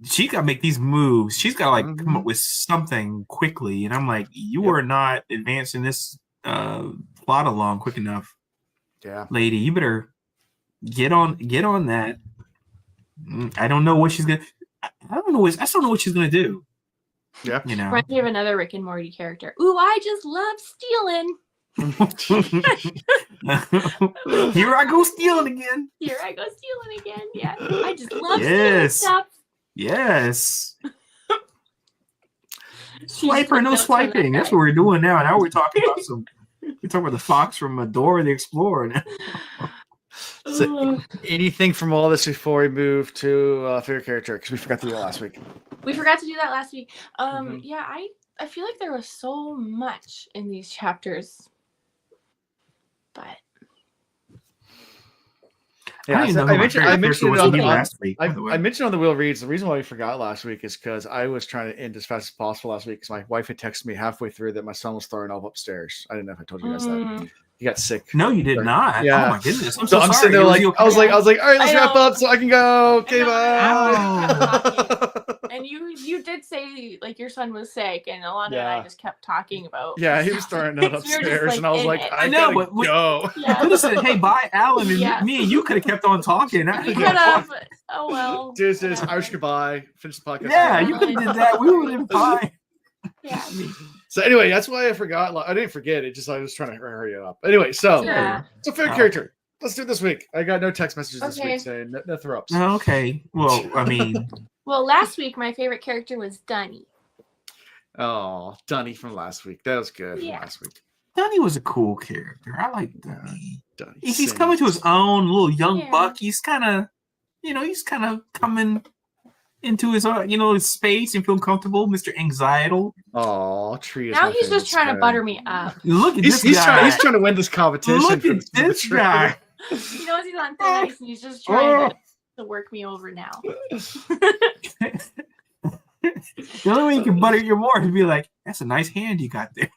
She got to make these moves. She's got to like come up with something quickly. And I'm like, you are not advancing this plot along quick enough. Yeah, lady, you better get on that. I don't know what she's gonna. I don't know. I still don't know what she's gonna do. Yeah, you know. Reminds me of another Rick and Morty character. Ooh, I just love stealing. Here I go stealing again. Here I go stealing again. Yeah, I just love stealing stuff. Yes. Swiper, no swiping. That's what we're doing now. Now we're talking about we're talking about the fox from Dora the Explorer now. So, anything from all this before we move to favorite character? Because we forgot to do that last week. We forgot to do that last week. Yeah, I feel like there was so much in these chapters, but yeah, I mentioned last week. I mentioned on the Wheel Reads. The reason why we forgot last week is because I was trying to end as fast as possible last week because my wife had texted me halfway through that my son was throwing up upstairs. I didn't know if I told you guys that. He got sick. No, you did not. Yeah. Oh my goodness. I'm I'm sitting there like I was like, all right, let's wrap up so I can go. Okay, bye. And you did say like your son was sick, and Alana and I just kept talking about. Yeah, he was throwing it upstairs, and I was like, I know, but go. I could have said, "Hey, bye, Alan," and me and you could have kept on talking. You could have. Oh well. Just Irish goodbye. Finish the podcast. Yeah, you could have did that. We would have been fine. Yeah. So anyway, that's why I forgot. I didn't forget it. Just I was trying to hurry it up. Anyway, so favorite character. Let's do it this week. I got no text messages this week saying no throw ups. Okay. Well, I mean. Well, last week my favorite character was Dunny. Oh, Dunny from last week. That was good from last week. Dunny was a cool character. I like Dunny. Dunny he's coming to his own little young buck. He's kind of, he's kind of coming into his, his space and feeling comfortable. Mr. Anxietal. Oh, Tree. Now he's just trying to butter me up. Look at this guy. He's trying to win this competition. Look at this guy. He knows he's on thin ice, and he's just trying to work me over now. The only way you can butter you more is to be like, "That's a nice hand you got there."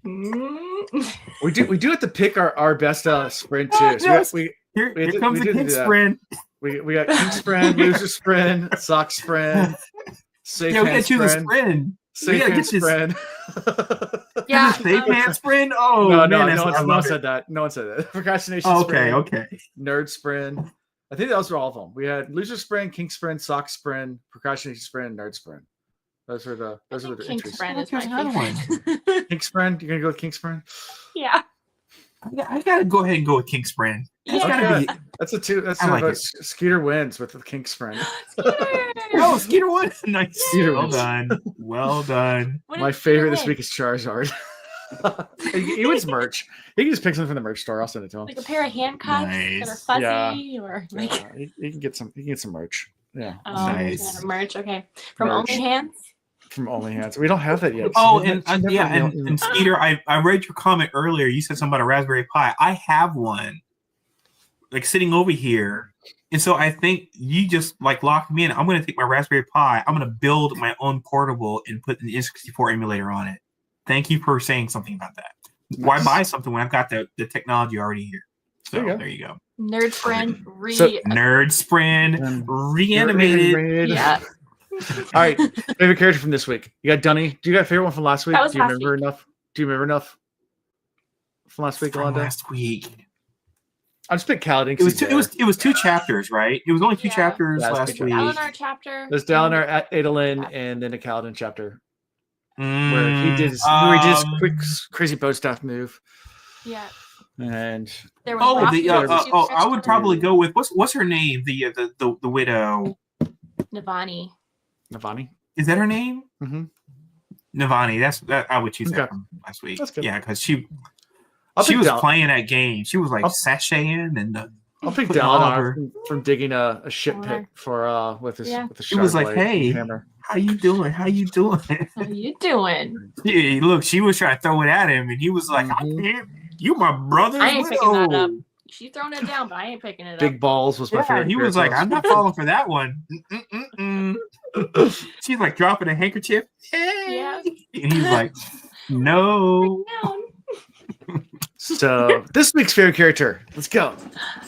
We do have to pick our best sprint too. So here comes the King Spren. We got King Spren, Loser Spren, Sock Spren, Safe Hand Spren. Safe Hand Spren. Yeah, Safe Hand Spren. Oh no one said that. No one said that. Procrastination. Okay, Spren, okay. Nerd Spren. I think those were all of them. We had Loser Spren, King Spren, Sock Spren, Procrastination Spren, Nerd Spren. Those are the King entries. Spren is my favorite. King Spren. You gonna go with King Spren? Yeah. I gotta go ahead and go with King Spren. That's a two. That's like Skeeter wins with the King Spren. Oh, Skeeter won. Nice. Skeeter well done. Well done. My favorite this week is Charizard. He wins merch. He can just pick something from the merch store. I'll send it to him. Like a pair of handcuffs that are fuzzy, or like he can get some. He can get some merch. Yeah. Nice. Merch. Okay. From Only Hands. From Only Hands. We don't have that yet. Oh, and Skeeter, I read your comment earlier. You said something about a Raspberry Pi. I have one, like sitting over here, and so I think you just like locked me in. I'm going to take my Raspberry Pi. I'm going to build my own portable and put an N64 emulator on it. Thank you for saying something about that. Nice. Why buy something when I've got the technology already here? So there you go. Nerd Spren Nerd Spren reanimated. Yeah. All right, favorite character from this week. You got Dunny. Do you got a favorite one from last week? Do you remember enough? Do you remember enough from last week? From last week. I just picked Kaladin. It was 2 chapters, right? It was only 2 chapters last week. Dalinar chapter. There's Dalinar at Adolin, and then a Kaladin chapter where he did his quick crazy bow staff move. Yeah. And there was I would probably go with what's her name? The widow. Navani. Is that her name? Mm-hmm. Navani. I would choose that from last week. Yeah, because she was playing that game. She was like sashaying and. I'll pick Dalinar from digging a ship pit for with the sharp It was like, hey, hammer. How you doing? How you doing? Yeah, look, she was trying to throw it at him, and he was like, "You my brother." I ain't picking that up. She's throwing it down, but I ain't picking it up. Big balls was my favorite. He was like, "I'm not falling for that one." She's like dropping a handkerchief. Yeah. And he's like, "No." So this week's favorite character. Let's go.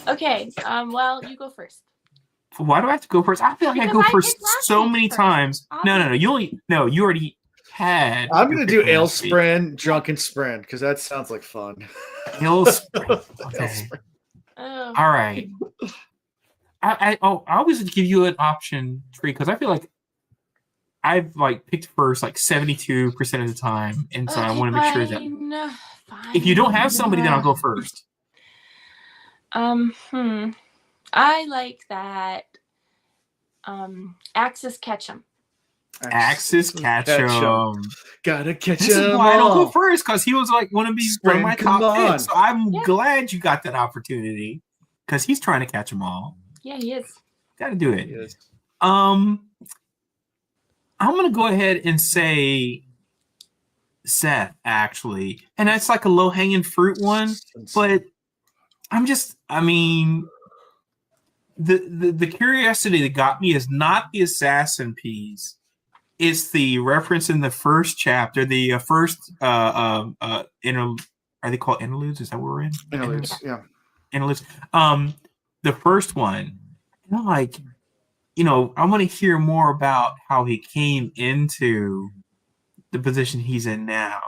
Okay. Well, you go first. Why do I have to go first? I feel like I go first so many times. No. You already had. I'm gonna do Ale Spren, Drunken Spren, because that sounds like fun. Ale Spren. Okay. All right. I always give you an option tree because I feel like I've like picked first like 72% of the time, and so I want to make sure that if you don't have somebody, then I'll go first. I like that. Axis Ketchum. Axis Ketchum. Gotta catch him. This is why I don't go first, because he was like one of my top picks. So I'm glad you got that opportunity, because he's trying to catch them all. Yeah, he is. Got to do it. I'm gonna go ahead and say Szeth, actually, and that's like a low hanging fruit one, but the curiosity that got me is not the assassin piece. It's the reference in the first chapter, the first are they called interludes? Is that what we're in? Interludes, yeah. Interludes. The first one, and I'm like, I want to hear more about how he came into the position he's in now.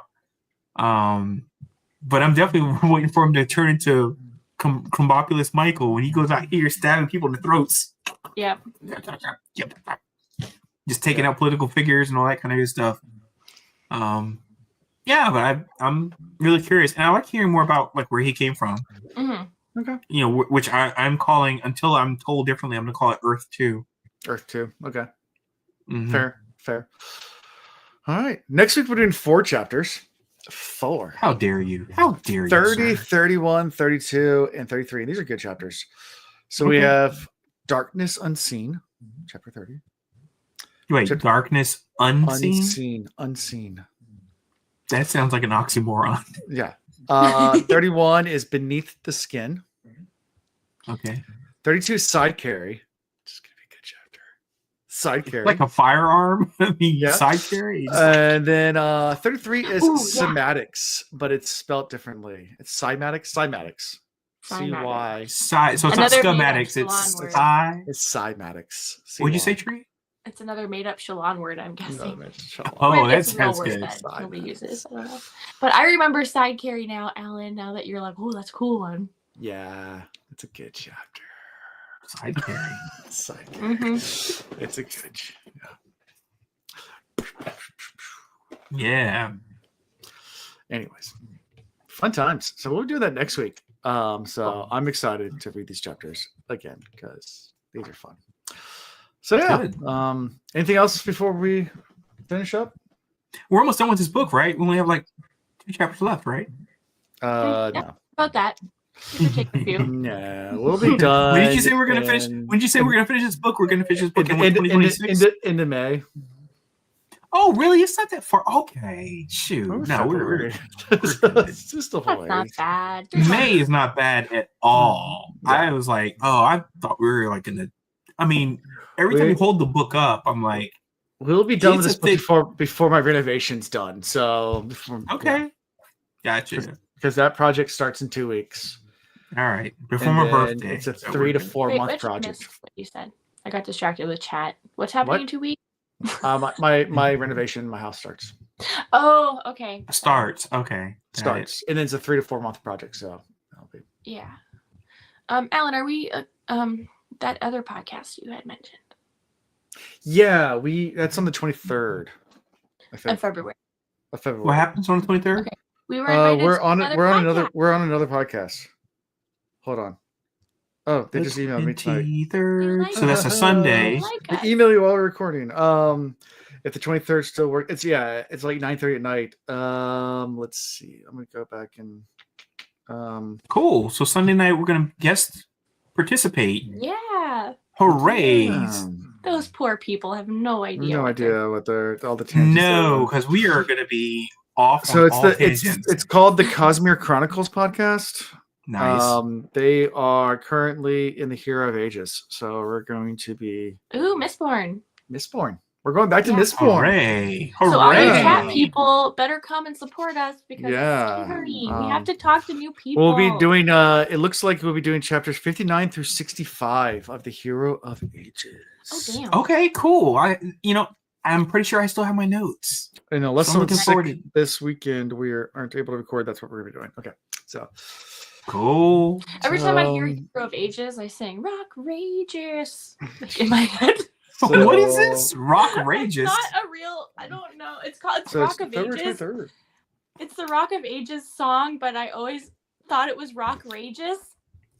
But I'm definitely waiting for him to turn into Combopulous Michael when he goes out here stabbing people in the throats. Yep. Just taking out political figures and all that kind of good stuff. But I'm really curious, and I like hearing more about like where he came from. Mm-hmm. Okay. Which I'm calling, until I'm told differently, I'm gonna call it Earth 2. Earth 2. Okay. Mm-hmm. Fair. All right. Next week we're doing 4 chapters. 4. How dare you? How dare you? 30, sir? 31, 32, and 33. And these are good chapters. So we have Darkness Unseen, chapter 30. Wait, Darkness Unseen? Unseen. That sounds like an oxymoron. Yeah. 31 is Beneath the Skin. Okay. 32 is Side Carry. Just gonna be a good chapter. Side Carry. Like a firearm? Side carry? And then 33 is Cymatics, but it's spelled differently. It's Cymatics. C-Y. So it's not schematics. It's Cymatics. What'd you say, Tree? It's another made-up Shallan word, I'm guessing. That sounds good. That nobody uses. I don't know. But I remember Side Carry now, Alan, now that you're like, oh, that's a cool one. Yeah, it's a good chapter. Side Carry. Mm-hmm. It's a good Yeah. Anyways, fun times. So we'll do that next week. So I'm excited to read these chapters again because these are fun. So anything else before we finish up? We're almost done with this book, right? We only have like 2 chapters left, right? No. About that. Take a few. Yeah, we'll be done. When did you say we're gonna finish? When did you say we're gonna finish this book? We're gonna finish this book in 2026. Into May. Oh, really? It's not that far. Okay, shoot. We're it's just a That's not bad. May is not bad at all. Yeah. I was like, I thought we were like in the. I mean, every time we hold the book up, I'm like, we'll be done with this book before my renovation's done. So Gotcha. Because that project starts in 2 weeks. All right, before my birthday. It's a 3 to 4 month project. What you said? I got distracted with chat. What's happening in 2 weeks? My renovation, my house starts. Oh, okay. Starts. Okay. Starts, and then it's a 3 to 4 month project. So that'll be. Yeah. Alan, are we that other podcast you had mentioned? Yeah, that's on the 23rd of February. What happens on the 23rd? Okay. We were invited we're on another podcast. Hold on. Oh, they just emailed me tonight. So that's a Sunday. They email you while we're recording. If the 23rd still works, it's like 9:30 at night. Let's see. I'm gonna go back and cool. So Sunday night we're gonna guest participate. Yeah. Hooray! Those poor people have no idea. No idea what they're all the tangents. No, because we are gonna be off. So it's called the Cosmere Chronicles podcast. Nice. They are currently in the Hero of Ages, so we're going to be Mistborn. We're going back to Mistborn. Hooray! So all you chat people better come and support us because it's scary. We have to talk to new people. We'll be doing. It looks like we'll be doing chapters 59 through 65 of the Hero of Ages. Oh damn. Okay, cool. I'm pretty sure I still have my notes. And unless someone's sick this weekend, we aren't able to record. That's what we're gonna be doing. Okay, so Cool. Every time I hear Hero of Ages, I sing Rock Rages in my head. So, what is this? Rock Rages? It's not a real, I don't know. It's called Rock of Ages. 23rd. It's the Rock of Ages song, but I always thought it was Rock Rages.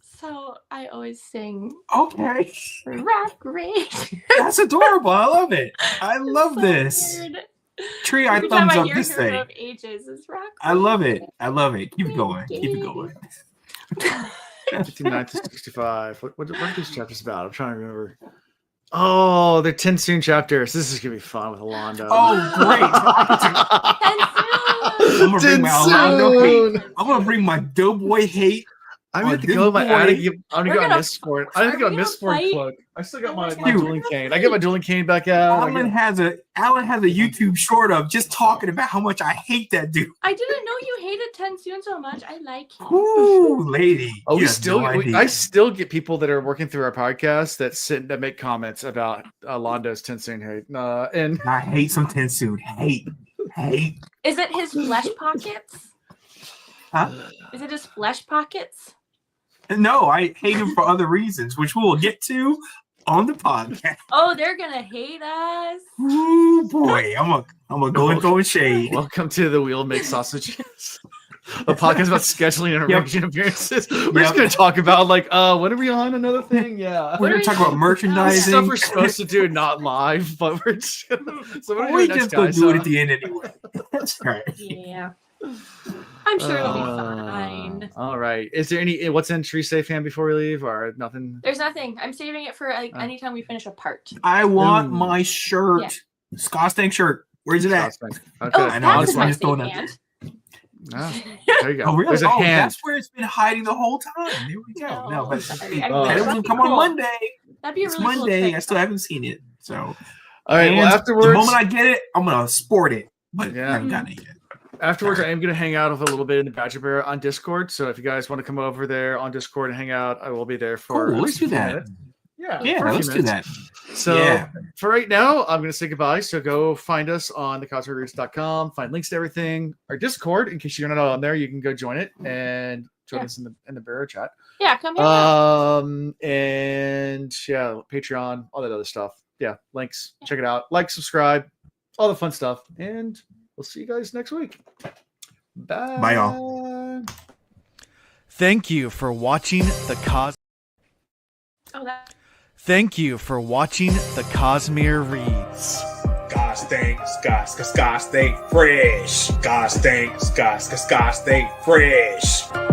So I always sing. Okay. Rock Rage. That's adorable. I love it. I love this. Weird. Tree, I thumbs up this Hero thing. Of Ages is Rock I love it. I love it. Keep it going. Keep it going. 59 to 65. What are these chapters about? I'm trying to remember. Oh, they're Tensoon chapters. This is gonna be fun with Alondo. Oh, great! I'm gonna bring my Alondo hate. I'm gonna bring my Doughboy hate. I'm gonna have to go to my attic. I'm gonna go on Mistborn. I have to go on Mistborn cloak. I still got my dueling cane. I get my dueling cane back out. Alan has a YouTube short of just talking about how much I hate that dude. I didn't know you hated Tensoon so much. I like him. Ooh, lady. Oh, I still get people that are working through our podcast that make comments about Londo's Tensoon hate. And I hate some Tensoon. Hate. Is it his flesh pockets? Huh? Is it his flesh pockets? No, I hate him for other reasons, which we will get to on the podcast. Oh, they're gonna hate us. Ooh, boy, I'm gonna go and throw shade. Welcome to the Wheel Make Sausages, a podcast about scheduling and arranging appearances. We're just gonna talk about when are we on another thing? Yeah, we're gonna talk about merchandising stuff we're supposed to do, not live, but we're just we just gonna do it at the end anyway. That's right. Yeah. I'm sure it'll be fine. All right. Is there what's in Tree Safe Hand before we leave, or nothing? There's nothing. I'm saving it for anytime we finish a part. I want my shirt. Yeah. Scotch Tank shirt. Where's it at? Okay. I know. That's my safe hand. Oh, there you go. Oh, really? There's a hand. That's where it's been hiding the whole time. There we go. No, but that will come on Monday. That'd be a really Monday. Cool I still haven't seen it. So, all right. Well, afterwards, the moment I get it, I'm gonna sport it. But I haven't gotten it yet. Afterwards, I am going to hang out a little bit in the Badger Bear on Discord. So if you guys want to come over there on Discord and hang out, I will be there for. Cool, let's do that. Minutes. Yeah, let's do that. So for right now, I'm going to say goodbye. So go find us on thecosmicroots.com. Find links to everything. Our Discord, in case you're not on there, you can go join it and join us in the Barrow chat. Yeah, come here. And Patreon, all that other stuff. Yeah, links. Check it out. Like, subscribe, all the fun stuff, and. We'll see you guys next week. Bye. Bye, y'all. Thank you for watching the Thank you for watching the Cosmere Reads. Gosh dang, gosh dang fresh. Gosh dang, gosh dang fresh.